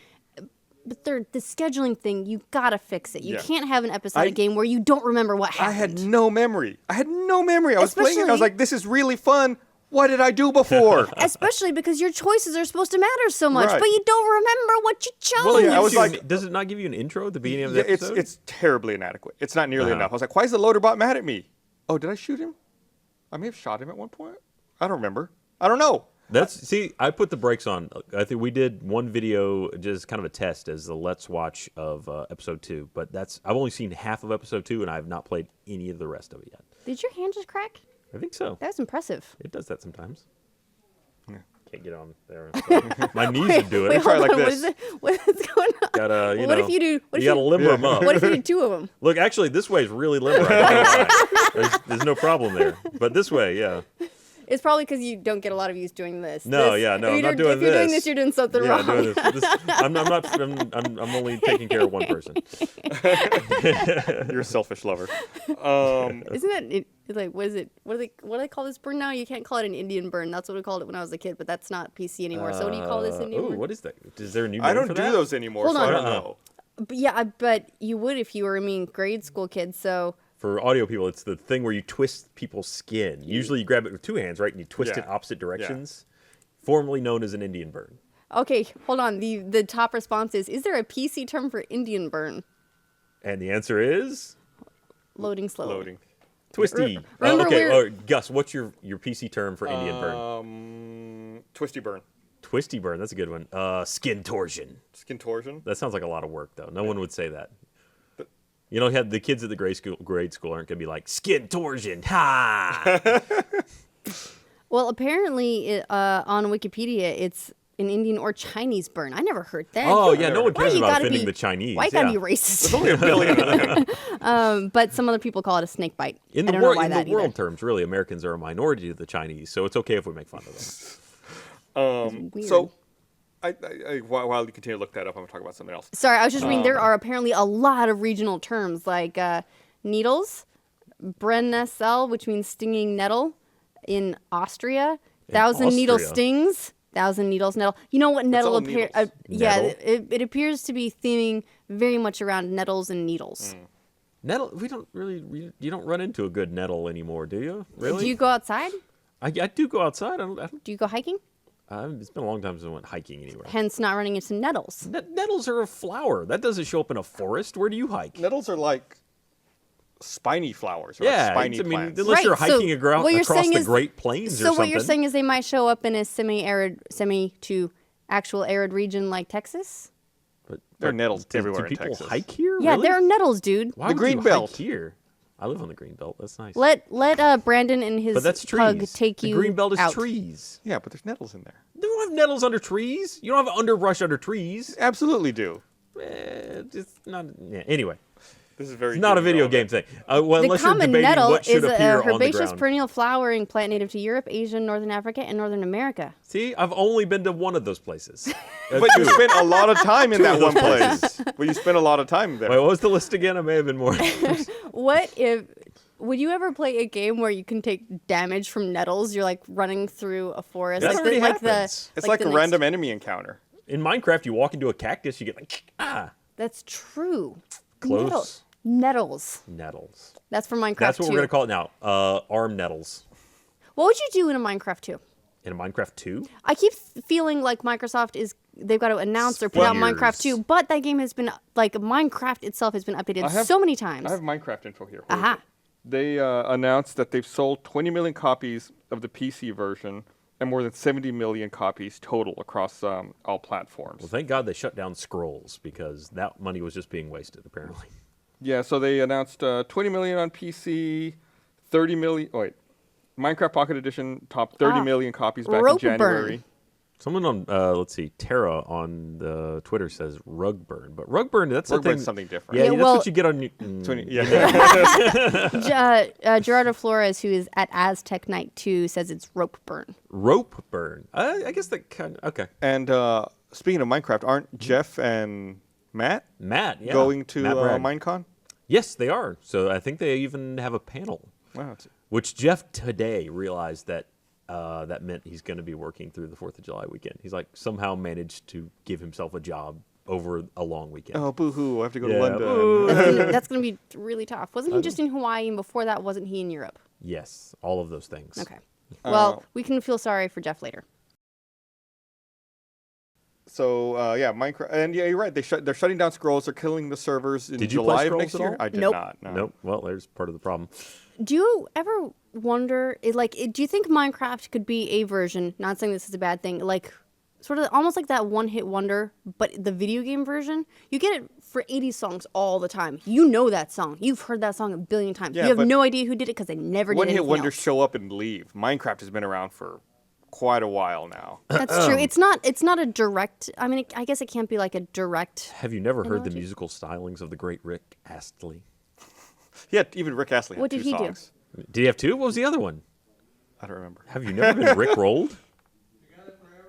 Speaker 2: But third, the scheduling thing, you gotta fix it. You
Speaker 1: Yeah.
Speaker 2: can't have an episodic game where you don't remember what
Speaker 1: I
Speaker 2: happened.
Speaker 1: had no memory. I was playing it. I was
Speaker 2: Especially-
Speaker 1: like, this is really fun. What did I do before?
Speaker 2: Especially because your choices are supposed to matter so much,
Speaker 1: Right.
Speaker 2: but you don't remember what you chose.
Speaker 3: Well,
Speaker 1: yeah, I was
Speaker 3: gives you
Speaker 1: like-
Speaker 3: does it not give you an intro at the beginning of the
Speaker 1: Yeah,
Speaker 3: episode?
Speaker 1: it's terribly inadequate. It's not nearly
Speaker 3: Uh-huh.
Speaker 1: enough. I was like, why is the loader bot mad at me? Oh, did I shoot him? I may have shot him at one point. I don't remember. I don't know.
Speaker 3: See, I put the brakes on. I think we did one video, just kind of a test as the Let's Watch of episode 2. But I've only seen half of episode 2, and I have not played any of the rest of it yet.
Speaker 2: Did your hand just crack?
Speaker 3: I think so.
Speaker 2: That was impressive.
Speaker 3: It does that sometimes. Can't get on there. So my knees would do it.
Speaker 2: Wait,
Speaker 1: try
Speaker 2: hold
Speaker 1: like
Speaker 2: on. What
Speaker 1: this.
Speaker 2: is it? What is going on?
Speaker 3: Gotta,
Speaker 2: What if you do? What
Speaker 3: you
Speaker 2: if
Speaker 3: gotta limber them up.
Speaker 2: What if you did two of them?
Speaker 3: Look, actually, this way is really limber. I don't know why. There's no problem there. But this way, yeah.
Speaker 2: It's probably because you don't get a lot of use doing this.
Speaker 3: No,
Speaker 2: This-
Speaker 3: yeah, no,
Speaker 2: if
Speaker 3: I'm
Speaker 2: you're,
Speaker 3: not doing
Speaker 2: if you're doing
Speaker 3: this.
Speaker 2: this, you're doing something
Speaker 3: Yeah,
Speaker 2: wrong.
Speaker 3: doing this. I'm only taking care of one person.
Speaker 1: You're a selfish lover.
Speaker 2: Isn't that it's like what is it? What do they call this burn now? You can't call it an Indian burn. That's what we called it when I was a kid, but that's not PC anymore. So what do you call this Indian
Speaker 3: Oh,
Speaker 2: burn?
Speaker 3: what is that? Is there a new name
Speaker 1: I don't
Speaker 3: for
Speaker 1: do
Speaker 3: that?
Speaker 1: those anymore,
Speaker 2: Hold
Speaker 1: so
Speaker 2: on.
Speaker 1: I don't
Speaker 3: Uh-uh.
Speaker 1: know.
Speaker 2: But yeah, I bet you would if you were grade school kid. So
Speaker 3: For audio people, it's the thing where you twist people's skin. Usually you grab it with two hands, right? And you twist it
Speaker 1: Yeah.
Speaker 3: opposite directions. Formerly known as an Indian burn.
Speaker 2: okay, hold on. The top response is there a PC term for Indian burn?
Speaker 3: And the answer is
Speaker 2: Loading slowly.
Speaker 1: Loading.
Speaker 3: twisty.
Speaker 2: remember
Speaker 3: Okay,
Speaker 2: we're-
Speaker 3: Gus, what's your PC term for Indian burn?
Speaker 1: Twisty burn.
Speaker 3: Twisty burn, that's a good one. Skin torsion.
Speaker 1: Skin torsion.
Speaker 3: That sounds like a lot of work, though. No one would say that. You know, the kids at the grade school aren't going to be like, skin torsion, ha!
Speaker 2: Well, apparently on Wikipedia, it's an Indian or Chinese burn. I never heard that.
Speaker 3: Oh, yeah, no one
Speaker 2: Why
Speaker 3: cares
Speaker 2: you
Speaker 3: about
Speaker 2: gotta
Speaker 3: offending
Speaker 2: be-
Speaker 3: the Chinese.
Speaker 2: Why you gotta
Speaker 3: yeah.
Speaker 2: be racist?
Speaker 1: Only a billion of them.
Speaker 2: But some other people call it a snake bite.
Speaker 3: In
Speaker 2: I
Speaker 3: the,
Speaker 2: don't know
Speaker 3: wor-
Speaker 2: why
Speaker 3: in the
Speaker 2: that
Speaker 3: world
Speaker 2: either.
Speaker 3: terms, really, Americans are a minority to the Chinese, so it's okay if we make fun of them.
Speaker 2: Weird.
Speaker 1: So, while you continue to look that up, I'm going to talk about something else.
Speaker 2: Sorry, I was just reading. There are apparently a lot of regional terms like needles, Brennnessel, which means stinging nettle, in Austria. Thousand needle
Speaker 3: Austria?
Speaker 2: stings. Thousand needles nettle. You know what nettle
Speaker 1: all
Speaker 2: appears?
Speaker 1: needles.
Speaker 2: Yeah,
Speaker 3: Nettle?
Speaker 2: it appears to be theming very much around nettles and needles.
Speaker 3: Nettle, you don't run into a good nettle anymore, do you? Really?
Speaker 2: Do you go outside?
Speaker 3: I do go outside.
Speaker 2: Do you go hiking?
Speaker 3: It's been a long time since I went hiking anywhere.
Speaker 2: Hence, not running into nettles.
Speaker 3: Nettles are a flower. That doesn't show up in a forest. Where do you hike?
Speaker 1: Nettles are like spiny flowers. Or
Speaker 3: Yeah,
Speaker 1: like spiny
Speaker 3: I mean,
Speaker 1: plants.
Speaker 3: unless you're
Speaker 2: Right, so
Speaker 3: hiking
Speaker 2: what you're
Speaker 3: across
Speaker 2: saying
Speaker 3: the
Speaker 2: is-
Speaker 3: Great Plains or
Speaker 2: So
Speaker 3: something.
Speaker 2: what you're saying is they might show up in a semi to actual arid region like Texas?
Speaker 1: There are nettles
Speaker 3: do
Speaker 1: everywhere in
Speaker 3: people
Speaker 1: Texas.
Speaker 3: hike here?
Speaker 2: Yeah,
Speaker 3: Really?
Speaker 2: there are nettles, dude.
Speaker 3: Why
Speaker 1: The
Speaker 3: would
Speaker 1: green
Speaker 3: you
Speaker 1: belt.
Speaker 3: hike here? I live on the green belt. That's nice.
Speaker 2: Let Brandon and his
Speaker 3: but that's
Speaker 2: pug
Speaker 3: trees.
Speaker 2: take
Speaker 3: the
Speaker 2: you
Speaker 3: green belt is
Speaker 2: out.
Speaker 3: trees.
Speaker 1: Yeah, but there's nettles in there.
Speaker 3: You don't have nettles under trees. You don't have underbrush under trees.
Speaker 1: Absolutely do.
Speaker 3: It's not. Yeah. Anyway,
Speaker 1: This is very.
Speaker 3: it's not a
Speaker 1: good
Speaker 3: video
Speaker 1: development.
Speaker 3: game thing. Well,
Speaker 2: The
Speaker 3: unless you're
Speaker 2: common
Speaker 3: debating
Speaker 2: nettle
Speaker 3: what should
Speaker 2: is
Speaker 3: appear
Speaker 2: a
Speaker 3: on the
Speaker 2: herbaceous
Speaker 3: ground.
Speaker 2: perennial flowering plant native to Europe, Asia, Northern Africa, and Northern America.
Speaker 3: See, I've only been to one of those places.
Speaker 1: But you spent a lot of time in that
Speaker 3: of
Speaker 1: one
Speaker 3: those
Speaker 1: place. Well, you spent a lot of time there.
Speaker 3: Wait, what was the list again? I may have been more.
Speaker 2: What if? Would you ever play a game where you can take damage from nettles? You're like running through a forest,
Speaker 3: That
Speaker 2: like
Speaker 3: already
Speaker 2: like
Speaker 3: happens.
Speaker 1: It's like
Speaker 2: the
Speaker 1: a
Speaker 2: next-
Speaker 1: random enemy encounter.
Speaker 3: In Minecraft, you walk into a cactus, you get like
Speaker 2: That's true.
Speaker 3: Close.
Speaker 2: Nettles.
Speaker 3: nettles.
Speaker 2: That's from Minecraft.
Speaker 3: That's what
Speaker 2: 2.
Speaker 3: we're gonna call it now. Arm nettles.
Speaker 2: What would you do in a Minecraft 2?
Speaker 3: In Minecraft 2?
Speaker 2: I keep feeling like they've got to announce or put out
Speaker 3: Spheres.
Speaker 2: Minecraft 2, but that game has been like Minecraft itself has been updated so many times.
Speaker 1: I have Minecraft info here.
Speaker 2: Aha.
Speaker 1: They announced that they've sold 20 million copies of the PC version and more than 70 million copies total across all platforms.
Speaker 3: Well, thank God they shut down Scrolls because that money was just being wasted, apparently.
Speaker 1: Yeah, so they announced 20 million on PC, 30 million. Oh, wait. Minecraft Pocket Edition topped 30 million copies back in
Speaker 2: Rope
Speaker 1: January.
Speaker 2: burn.
Speaker 3: Someone on, let's see, Terra on the Twitter says rug burn, but rug burn, that's
Speaker 1: Rug
Speaker 3: the thing.
Speaker 1: burn's something different.
Speaker 3: Yeah,
Speaker 2: Yeah,
Speaker 3: that's
Speaker 2: well-
Speaker 3: what you get on.
Speaker 1: Yeah.
Speaker 2: Gerardo Flores, who is at Aztec Knight 2, says it's rope burn.
Speaker 3: Rope burn. I guess that kind of okay.
Speaker 1: And speaking of Minecraft, aren't Jeff and Matt
Speaker 3: Matt, yeah.
Speaker 1: going to
Speaker 3: Matt Bragg.
Speaker 1: Minecon?
Speaker 3: Yes, they are. So I think they even have a panel,
Speaker 1: Wow.
Speaker 3: which Jeff today realized that that meant he's going to be working through the 4th of July weekend. He's like somehow managed to give himself a job over a long weekend.
Speaker 1: Oh, boo-hoo. I have to go to
Speaker 3: Yeah,
Speaker 1: London.
Speaker 3: boo.
Speaker 2: That's gonna be really tough. Wasn't he just in Hawaii, and before that, wasn't he in Europe?
Speaker 3: Yes, all of those things.
Speaker 2: Okay. Well,
Speaker 1: Uh,
Speaker 2: we can feel sorry for Jeff later.
Speaker 1: So, yeah, Minecraft. And yeah, you're right. They're shutting down Scrolls. They're killing the servers in
Speaker 3: Did you play
Speaker 1: July of
Speaker 3: Scrolls
Speaker 1: next
Speaker 3: at
Speaker 1: year.
Speaker 3: all?
Speaker 1: I did
Speaker 2: Nope.
Speaker 1: not. No.
Speaker 3: Nope. Well, there's part of the problem.
Speaker 2: Do you ever wonder, do you think Minecraft could be a version, not saying this is a bad thing, like sort of almost like that one-hit wonder, but the video game version? You get it for 80s songs all the time. You know that song. You've heard that song a billion times.
Speaker 1: Yeah,
Speaker 2: you have
Speaker 1: but
Speaker 2: no idea who did it because they never did
Speaker 1: One-hit
Speaker 2: anything
Speaker 1: wonders
Speaker 2: else.
Speaker 1: show up and leave. Minecraft has been around for quite a while now.
Speaker 2: That's true. It's not a direct, I mean, I guess it can't be like a direct.
Speaker 3: Have you never heard the
Speaker 2: Analogy?
Speaker 3: musical stylings of the great Rick Astley?
Speaker 1: Yeah, even Rick Astley had
Speaker 2: What
Speaker 1: two
Speaker 2: did he do?
Speaker 1: songs.
Speaker 3: Did he have 2? What was the other one?
Speaker 1: I don't remember.
Speaker 3: Have you never been Rick rolled?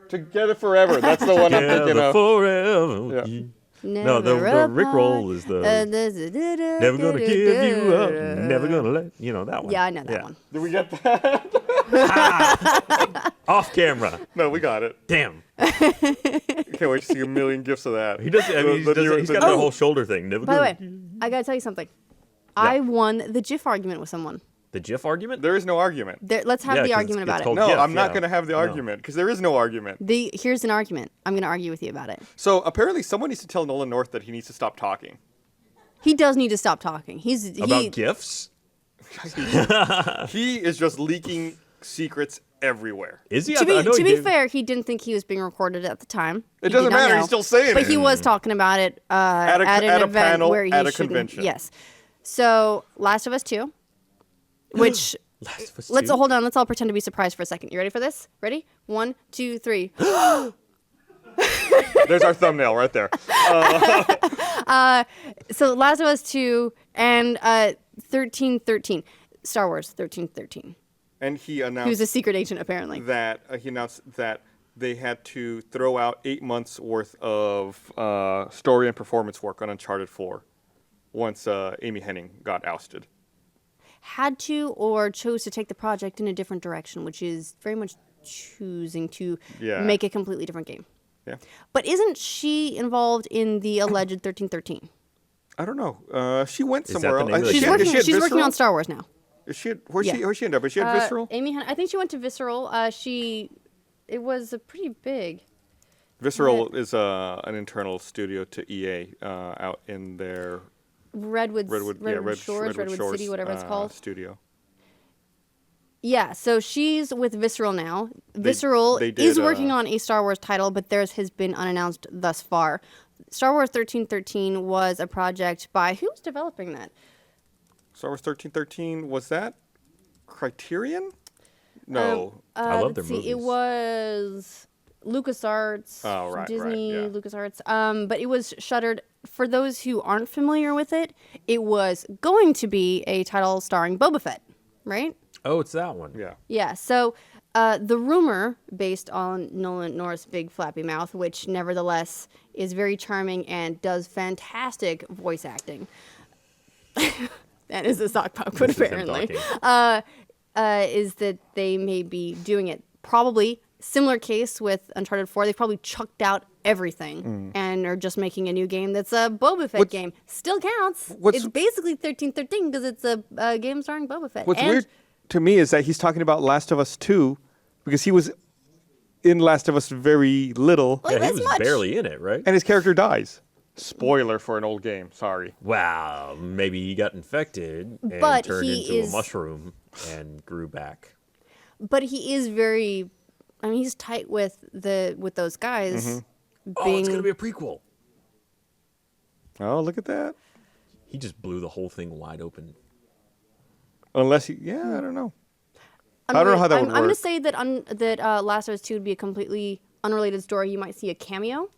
Speaker 1: Together Forever. That's the one I'm thinking
Speaker 3: Together
Speaker 1: of.
Speaker 3: forever.
Speaker 1: Yeah.
Speaker 3: No, the Rick roll is the never gonna give you up, never gonna let you know that one.
Speaker 2: Yeah, I know that one.
Speaker 1: Did we get that?
Speaker 3: Off camera.
Speaker 1: No, we got it.
Speaker 3: Damn.
Speaker 1: Can't wait to see a million gifs of that.
Speaker 3: He does. I mean, he's got that whole shoulder thing. Never
Speaker 2: By the
Speaker 3: gonna.
Speaker 2: way, I gotta tell you something. I won the GIF argument with someone.
Speaker 3: The GIF argument.
Speaker 1: There is no argument.
Speaker 2: Let's have
Speaker 3: Yeah,
Speaker 2: the
Speaker 3: 'cause
Speaker 2: argument
Speaker 3: it's
Speaker 2: about it.
Speaker 3: called-
Speaker 1: No,
Speaker 3: GIF,
Speaker 1: I'm not
Speaker 3: yeah.
Speaker 1: going to have the
Speaker 3: No.
Speaker 1: argument because there is no argument.
Speaker 2: Here's an argument. I'm going to argue with you about it.
Speaker 1: So apparently someone needs to tell Nolan North that he needs to stop talking.
Speaker 2: He does need to stop talking.
Speaker 3: About GIFs.
Speaker 1: He is just leaking secrets everywhere.
Speaker 3: Is he?
Speaker 2: To
Speaker 3: I know
Speaker 2: be,
Speaker 3: he
Speaker 2: to be
Speaker 3: did.
Speaker 2: fair, he didn't think he was being recorded at the time.
Speaker 1: It
Speaker 2: He
Speaker 1: doesn't
Speaker 2: did not
Speaker 1: matter,
Speaker 2: know.
Speaker 1: he's still saying
Speaker 2: But
Speaker 1: it.
Speaker 2: he was talking about it at
Speaker 1: at
Speaker 2: an
Speaker 1: a
Speaker 2: event
Speaker 1: panel,
Speaker 2: where he
Speaker 1: at a
Speaker 2: shouldn't.
Speaker 1: convention.
Speaker 2: Yes. So, Last of Us 2, which
Speaker 3: Last of Us
Speaker 2: let's
Speaker 3: 2?
Speaker 2: hold on. Let's all pretend to be surprised for a second. You ready for this? Ready? 1, 2, 3.
Speaker 1: There's our thumbnail right there.
Speaker 2: So, Last of Us 2 and 1313. Star Wars 1313.
Speaker 1: And he
Speaker 2: He was
Speaker 1: announced
Speaker 2: a secret agent, apparently.
Speaker 1: that they had to throw out 8 months worth of story and performance work on Uncharted 4 once Amy Hennig got ousted.
Speaker 2: Had to or chose to take the project in a different direction, which is very much choosing to
Speaker 1: Yeah.
Speaker 2: make a completely different game.
Speaker 1: Yeah.
Speaker 2: But isn't she involved in the alleged 1313?
Speaker 1: I don't know. She went
Speaker 3: Is that
Speaker 1: somewhere
Speaker 3: the
Speaker 1: else.
Speaker 3: name of the
Speaker 2: She's
Speaker 3: game?
Speaker 2: working.
Speaker 1: Is she at
Speaker 2: She's working
Speaker 1: Visceral?
Speaker 2: on Star Wars now.
Speaker 1: Is she at, where'd
Speaker 2: Yeah.
Speaker 1: she end up? Is she at Visceral?
Speaker 2: I think she went to Visceral. It was a pretty big.
Speaker 1: Visceral is an internal studio to EA out in their
Speaker 2: Redwood
Speaker 1: Redwood
Speaker 2: Shores, Redwood City, whatever it's called.
Speaker 1: studio.
Speaker 2: Yeah, so she's with Visceral now. Visceral
Speaker 1: they
Speaker 2: is
Speaker 1: did,
Speaker 2: working on a Star Wars title, but theirs has been unannounced thus far. Star Wars 1313 was a project by who's developing that?
Speaker 1: Star Wars 1313, was that Criterion? No.
Speaker 3: I love their
Speaker 2: let's see, It
Speaker 3: movies.
Speaker 2: was LucasArts,
Speaker 1: Oh, right,
Speaker 2: Disney,
Speaker 1: yeah.
Speaker 2: LucasArts. But it was shuttered. For those who aren't familiar with it, it was going to be a title starring Boba Fett, right?
Speaker 3: Oh, it's that one.
Speaker 1: Yeah.
Speaker 2: Yeah. So the rumor, based on Nolan North's big flappy mouth, which nevertheless is very charming and does fantastic voice acting. That is a sock puppet,
Speaker 3: This is him
Speaker 2: apparently.
Speaker 3: talking.
Speaker 2: Is that they may be doing it. Probably similar case with Uncharted 4. They've probably chucked out everything and are just making a new game that's a Boba Fett game. Still counts.
Speaker 1: what's-
Speaker 2: It's basically 1313 because it's a game starring Boba Fett.
Speaker 1: What's
Speaker 2: And
Speaker 1: weird to me is that he's talking about Last of Us 2 because he was in Last of Us very little
Speaker 2: Like,
Speaker 3: Yeah, he
Speaker 2: that's
Speaker 3: was
Speaker 2: much.
Speaker 3: barely in it, right?
Speaker 1: and his character dies. Spoiler for an old game. Sorry.
Speaker 3: Wow, maybe he got infected and
Speaker 2: But
Speaker 3: turned
Speaker 2: he
Speaker 3: into
Speaker 2: is-
Speaker 3: a mushroom and grew back.
Speaker 2: But he is very. I mean, he's tight with those guys.
Speaker 1: Mm-hmm.
Speaker 3: Oh,
Speaker 2: Being,
Speaker 3: it's gonna be a prequel.
Speaker 1: Oh, look at that.
Speaker 3: He just blew the whole thing wide open.
Speaker 1: Unless he, yeah, I don't know. I don't know how that would
Speaker 2: I'm going to
Speaker 1: work.
Speaker 2: say that Last of Us 2 would be a completely unrelated story. You might see a cameo,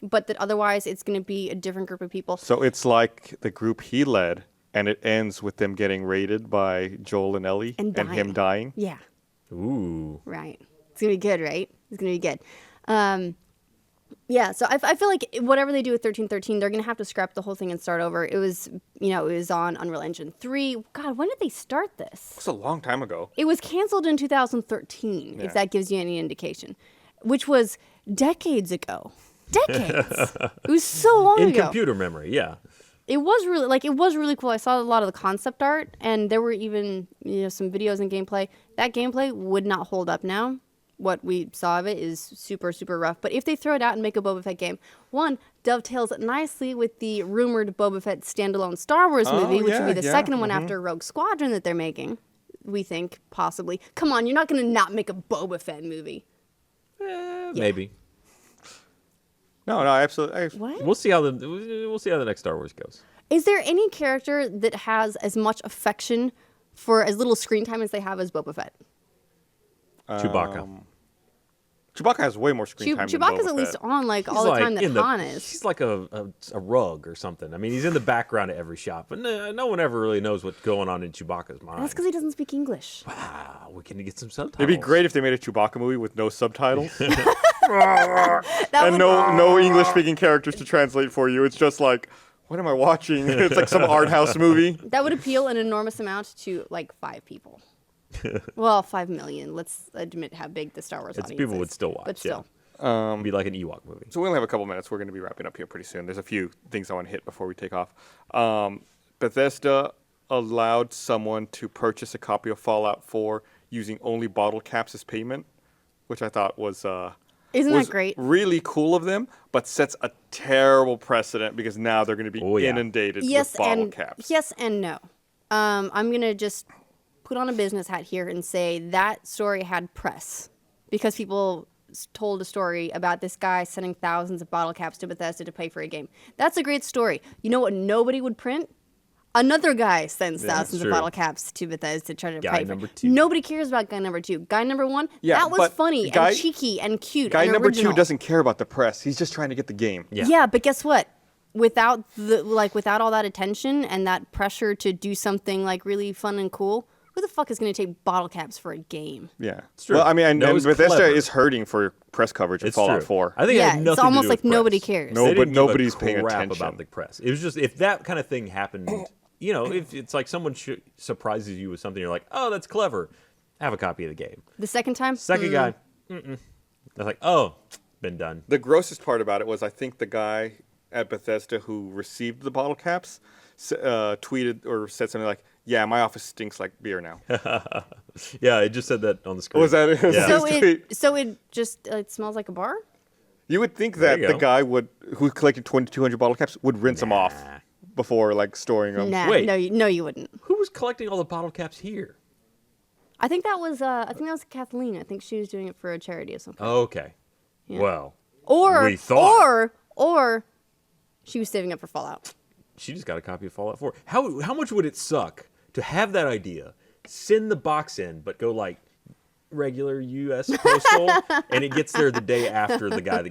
Speaker 2: but that otherwise it's going to be a different group of people.
Speaker 1: So it's like the group he led, and it ends with them getting raided by Joel and Ellie
Speaker 2: And
Speaker 1: him dying.
Speaker 2: Yeah,
Speaker 3: Ooh.
Speaker 2: right. It's going to be good, right? It's going to be good. Yeah, so I feel like whatever they do with 1313, they're gonna have to scrap the whole thing and start over. It was, it was on Unreal Engine 3. God, when did they start this?
Speaker 1: It's a long time ago.
Speaker 2: It was canceled in 2013,
Speaker 1: Yeah.
Speaker 2: if that gives you any indication, which was decades ago. Decades. It was so long
Speaker 3: In
Speaker 2: ago.
Speaker 3: computer memory, yeah.
Speaker 2: It was really cool. I saw a lot of the concept art, and there were even some videos and gameplay. That gameplay would not hold up now. What we saw of it is super, super rough. But if they throw it out and make a Boba Fett game, one dovetails nicely with the rumored Boba Fett standalone Star Wars movie, which would be the second one after Rogue Squadron that they're making. We think possibly. Come on, you're not going to not make a Boba Fett movie.
Speaker 3: Maybe.
Speaker 1: No, absolutely.
Speaker 2: What?
Speaker 3: We'll see how the next Star Wars goes.
Speaker 2: Is there any character that has as much affection for as little screen time as they have as Boba Fett?
Speaker 3: Chewbacca.
Speaker 1: Chewbacca has way more screen time than
Speaker 2: Chewbacca's
Speaker 1: Boba
Speaker 2: at least
Speaker 1: Fett.
Speaker 2: on all
Speaker 3: He's
Speaker 2: the time that
Speaker 3: in
Speaker 2: Han is.
Speaker 3: He's like a rug or something. I mean, he's in the background of every shot, but no one ever really knows what's going on in Chewbacca's mind.
Speaker 2: That's because he doesn't speak English.
Speaker 3: Wow, we can get some subtitles.
Speaker 1: It'd be great if they made a Chewbacca movie with no subtitles
Speaker 2: That
Speaker 1: and
Speaker 2: would-
Speaker 1: no English speaking characters to translate for you. It's just like, what am I watching? It's like some art house movie.
Speaker 2: That would appeal an enormous amount to like 5 people. Well, 5 million. Let's admit how big the Star Wars audience
Speaker 3: People
Speaker 2: is.
Speaker 3: would still watch.
Speaker 2: But still.
Speaker 3: It'd be like an Ewok movie.
Speaker 1: So we only have a couple minutes. We're going to be wrapping up here pretty soon. There's a few things I want to hit before we take off. Bethesda allowed someone to purchase a copy of Fallout 4 using only bottle caps as payment, which I thought was
Speaker 2: Isn't
Speaker 1: was
Speaker 2: that great?
Speaker 1: really cool of them, but sets a terrible precedent because now they're going to be
Speaker 3: Oh, yeah.
Speaker 1: inundated
Speaker 2: Yes
Speaker 1: with bottle
Speaker 2: and
Speaker 1: caps.
Speaker 2: yes and no. I'm gonna just put on a business hat here and say that story had press because people told a story about this guy sending thousands of bottle caps to Bethesda to pay for a game. That's a great story. You know what nobody would print? Another guy sends thousands of
Speaker 3: true.
Speaker 2: bottle caps to Bethesda to try to
Speaker 3: Guy
Speaker 2: pay for
Speaker 3: number
Speaker 2: it.
Speaker 3: 2.
Speaker 2: Nobody cares about guy number 2. Guy number 1,
Speaker 1: Yeah,
Speaker 2: that was
Speaker 1: but
Speaker 2: funny
Speaker 1: guy-
Speaker 2: and cheeky and cute
Speaker 1: Guy
Speaker 2: and
Speaker 1: number
Speaker 2: original.
Speaker 1: 2 doesn't care about the press. He's just trying to get the game.
Speaker 3: Yeah.
Speaker 2: Yeah, but guess what? Without without all that attention and that pressure to do something like really fun and cool, who the fuck is going to take bottle caps for a game?
Speaker 1: Yeah.
Speaker 3: true.
Speaker 1: Well, I mean, and
Speaker 3: No, it's
Speaker 1: Bethesda
Speaker 3: clever.
Speaker 1: is hurting for press coverage of
Speaker 3: It's
Speaker 1: Fallout
Speaker 3: true.
Speaker 1: 4.
Speaker 3: I think it
Speaker 2: Yeah,
Speaker 3: had nothing
Speaker 2: it's
Speaker 3: to
Speaker 2: almost
Speaker 3: do
Speaker 2: like
Speaker 3: with
Speaker 2: nobody
Speaker 3: press.
Speaker 2: cares.
Speaker 1: No,
Speaker 3: They
Speaker 1: but
Speaker 3: didn't give a
Speaker 1: nobody's paying
Speaker 3: crap
Speaker 1: attention.
Speaker 3: about the press. It was just if that kind of thing happened, if it's like someone surprises you with something, you're like, oh, that's clever. Have a copy of the game.
Speaker 2: The second time?
Speaker 3: Second guy, they're like, oh, been done.
Speaker 1: The grossest part about it was I think the guy at Bethesda who received the bottle caps tweeted or said something like, "Yeah, my office stinks like beer now."
Speaker 3: Yeah, it just said that on the screen.
Speaker 1: Was that it?
Speaker 3: Yeah.
Speaker 2: So
Speaker 1: His
Speaker 2: it
Speaker 1: tweet.
Speaker 2: so it just it smells like a bar?
Speaker 1: You would think
Speaker 3: There
Speaker 1: that
Speaker 3: you
Speaker 1: the
Speaker 3: go.
Speaker 1: guy who collected 2,200 bottle caps would rinse them off
Speaker 3: Nah.
Speaker 1: before like storing them.
Speaker 2: Nah,
Speaker 3: Wait.
Speaker 2: no, you wouldn't.
Speaker 3: Who was collecting all the bottle caps here?
Speaker 2: I think that was Kathleen. I think she was doing it for a charity or something.
Speaker 3: Okay. Well,
Speaker 2: Or
Speaker 3: we thought.
Speaker 2: or she was saving up for Fallout.
Speaker 3: she just got a copy of Fallout 4. How much would it suck to have that idea, send the box in, but go like regular U.S. postal, and it gets there the day after the guy that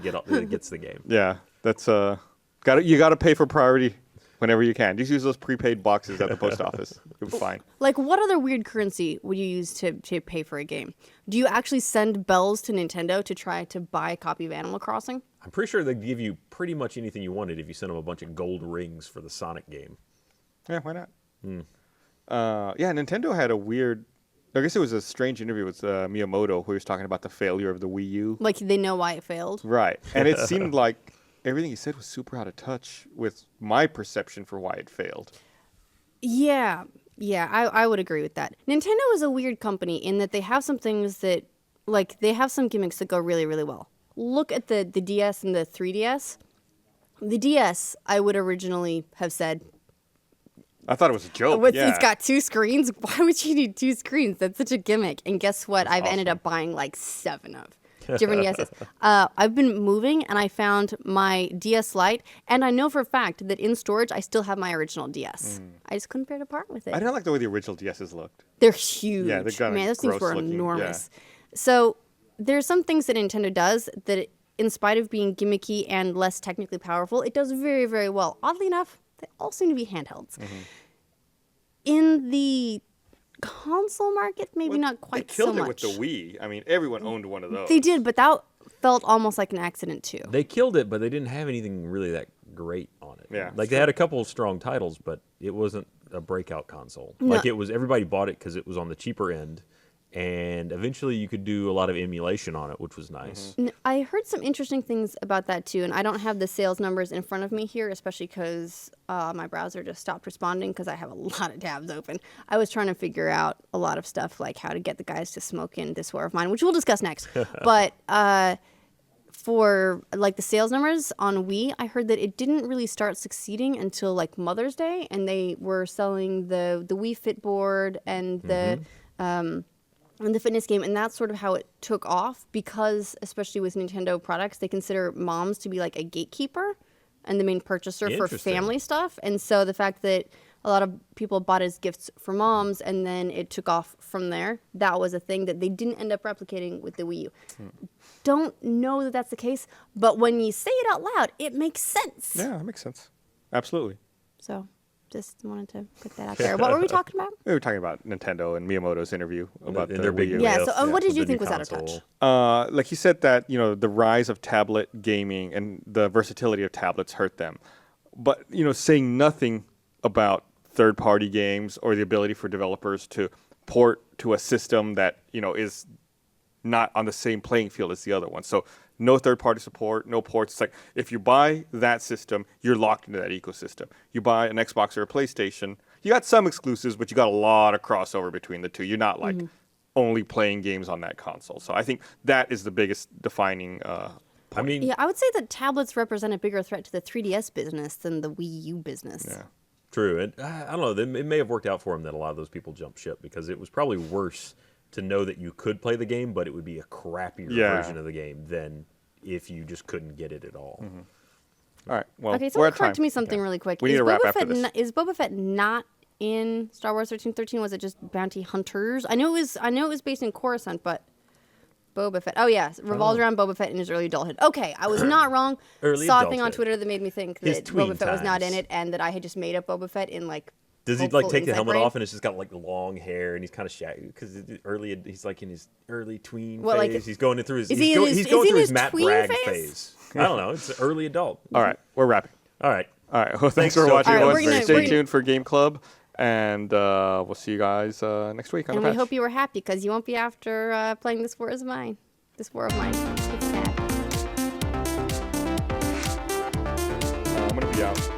Speaker 3: gets the game.
Speaker 1: Yeah, that's you got to pay for priority whenever you can. Just use those prepaid boxes at the post office. You'll be fine.
Speaker 2: Like, what other weird currency would you use to pay for a game? Do you actually send bells to Nintendo to try to buy a copy of Animal Crossing?
Speaker 3: I'm pretty sure they'd give you pretty much anything you wanted if you sent them a bunch of gold rings for the Sonic game.
Speaker 1: Yeah, why not? Yeah, Nintendo had a weird. I guess it was a strange interview with Miyamoto, who was talking about the failure of the Wii U.
Speaker 2: Like, they know why it failed.
Speaker 1: Right, and it seemed like everything he said was super out of touch with my perception for why it failed.
Speaker 2: Yeah, I would agree with that. Nintendo is a weird company in that they have some things that, like, they have some gimmicks that go really, really well. Look at the DS and the 3DS. The DS, I would originally have said,
Speaker 1: I thought it was a joke.
Speaker 2: What's,
Speaker 1: yeah.
Speaker 2: it's got 2 screens. Why would you need 2 screens? That's such a gimmick. And guess what? I've ended
Speaker 1: awesome.
Speaker 2: up buying like 7 of different DSs. I've been moving and I found my DS Lite, and I know for a fact that in storage I still have my original DS. I just couldn't bear to part with it.
Speaker 1: I didn't like the way the original DSs looked.
Speaker 2: They're huge.
Speaker 1: Yeah, they're kinda
Speaker 2: Man, those things were
Speaker 1: gross looking,
Speaker 2: enormous. So there's some things that Nintendo does that, in spite of being gimmicky and less technically powerful, it does very, very well. Oddly enough, they all seem to be handhelds. In the console market, maybe not quite
Speaker 1: They killed
Speaker 2: so
Speaker 1: it
Speaker 2: much.
Speaker 1: with the Wii. I mean, everyone owned one of those.
Speaker 2: They did, but that felt almost like an accident too.
Speaker 3: They killed it, but they didn't have anything really that great on it.
Speaker 1: Yeah,
Speaker 3: like they had a couple of strong titles, but it wasn't a breakout console.
Speaker 2: No.
Speaker 3: Like it was, everybody bought it because it was on the cheaper end, and eventually you could do a lot of emulation on it, which was nice.
Speaker 2: I heard some interesting things about that too, and I don't have the sales numbers in front of me here, especially because my browser just stopped responding because I have a lot of tabs open. I was trying to figure out a lot of stuff like how to get the guys to smoke in This War of Mine, which we'll discuss next. But for like the sales numbers on Wii, I heard that it didn't really start succeeding until like Mother's Day, and they were selling the Wii Fit board and the fitness game, and that's sort of how it took off because, especially with Nintendo products, they consider moms to be like a gatekeeper and the main purchaser for
Speaker 3: Interesting.
Speaker 2: family stuff. And so the fact that a lot of people bought as gifts for moms and then it took off from there, that was a thing that they didn't end up replicating with the Wii U. Don't know that that's the case, but when you say it out loud, it makes sense.
Speaker 1: Yeah, that makes sense. Absolutely.
Speaker 2: So just wanted to put that out there. What were we talking about?
Speaker 1: We were talking about Nintendo and Miyamoto's interview about
Speaker 3: And
Speaker 1: the
Speaker 3: their
Speaker 1: Wii
Speaker 3: big
Speaker 1: U.
Speaker 2: Yeah,
Speaker 3: layoffs
Speaker 2: so, what
Speaker 3: with
Speaker 2: did you
Speaker 3: the
Speaker 2: think
Speaker 3: new
Speaker 2: was out of touch?
Speaker 3: console.
Speaker 1: Like he said that, the rise of tablet gaming and the versatility of tablets hurt them. But, saying nothing about third-party games or the ability for developers to port to a system that, is not on the same playing field as the other one. So no third-party support, no ports. It's like if you buy that system, you're locked into that ecosystem. You buy an Xbox or a PlayStation, you got some exclusives, but you got a lot of crossover between the two. You're not like only playing games on that console. So I think that is the biggest defining
Speaker 3: I mean,
Speaker 2: Yeah, I would say that tablets represent a bigger threat to the 3DS business than the Wii U business.
Speaker 1: Yeah.
Speaker 3: true. And I don't know. It may have worked out for him that a lot of those people jumped ship because it was probably worse to know that you could play the game, but it would be a crappier version of the game than if you just couldn't get it at all.
Speaker 1: All right. Well,
Speaker 2: Okay,
Speaker 1: we're
Speaker 2: someone
Speaker 1: at time.
Speaker 2: correct me something
Speaker 1: Okay.
Speaker 2: really quick.
Speaker 1: We need to wrap after this.
Speaker 2: Is Boba Fett not in Star Wars 1313? Was it just Bounty Hunters? I know it was based in Coruscant, but Boba Fett. Oh yeah, revolves around Boba Fett in his early adulthood. Okay, I was not wrong.
Speaker 3: Early
Speaker 2: Saw a thing on
Speaker 3: adulthood.
Speaker 2: Twitter that made me think
Speaker 3: His
Speaker 2: that
Speaker 3: tween
Speaker 2: Boba Fett was not in
Speaker 3: times.
Speaker 2: it, and that I had just made up Boba Fett in like.
Speaker 3: Does he
Speaker 2: hopeful
Speaker 3: like take the
Speaker 2: inside
Speaker 3: helmet
Speaker 2: brain.
Speaker 3: off and it's just got like the long hair and he's kind of shaggy because he's like in his early tween
Speaker 2: What, like-
Speaker 3: phase. He's going through his
Speaker 2: Is he in his-
Speaker 3: he's
Speaker 2: is
Speaker 3: going
Speaker 2: he in
Speaker 3: through his
Speaker 2: his
Speaker 3: Matt
Speaker 2: tween
Speaker 3: Bragg
Speaker 2: phase?
Speaker 3: phase. I don't know. It's early adult.
Speaker 1: All right. We're wrapping.
Speaker 3: All right.
Speaker 1: All right. Well, thanks for
Speaker 3: Sophie.
Speaker 1: watching.
Speaker 2: All right,
Speaker 1: everyone.
Speaker 2: we're gonna-
Speaker 1: Stay
Speaker 2: we're gonna-
Speaker 1: tuned for Game Club, and we'll see you guys next week on
Speaker 2: And
Speaker 1: the
Speaker 2: we
Speaker 1: patch.
Speaker 2: hope you were happy because you won't be after playing This War is Mine. This War of Mine. It's sad.
Speaker 1: I'm gonna be out.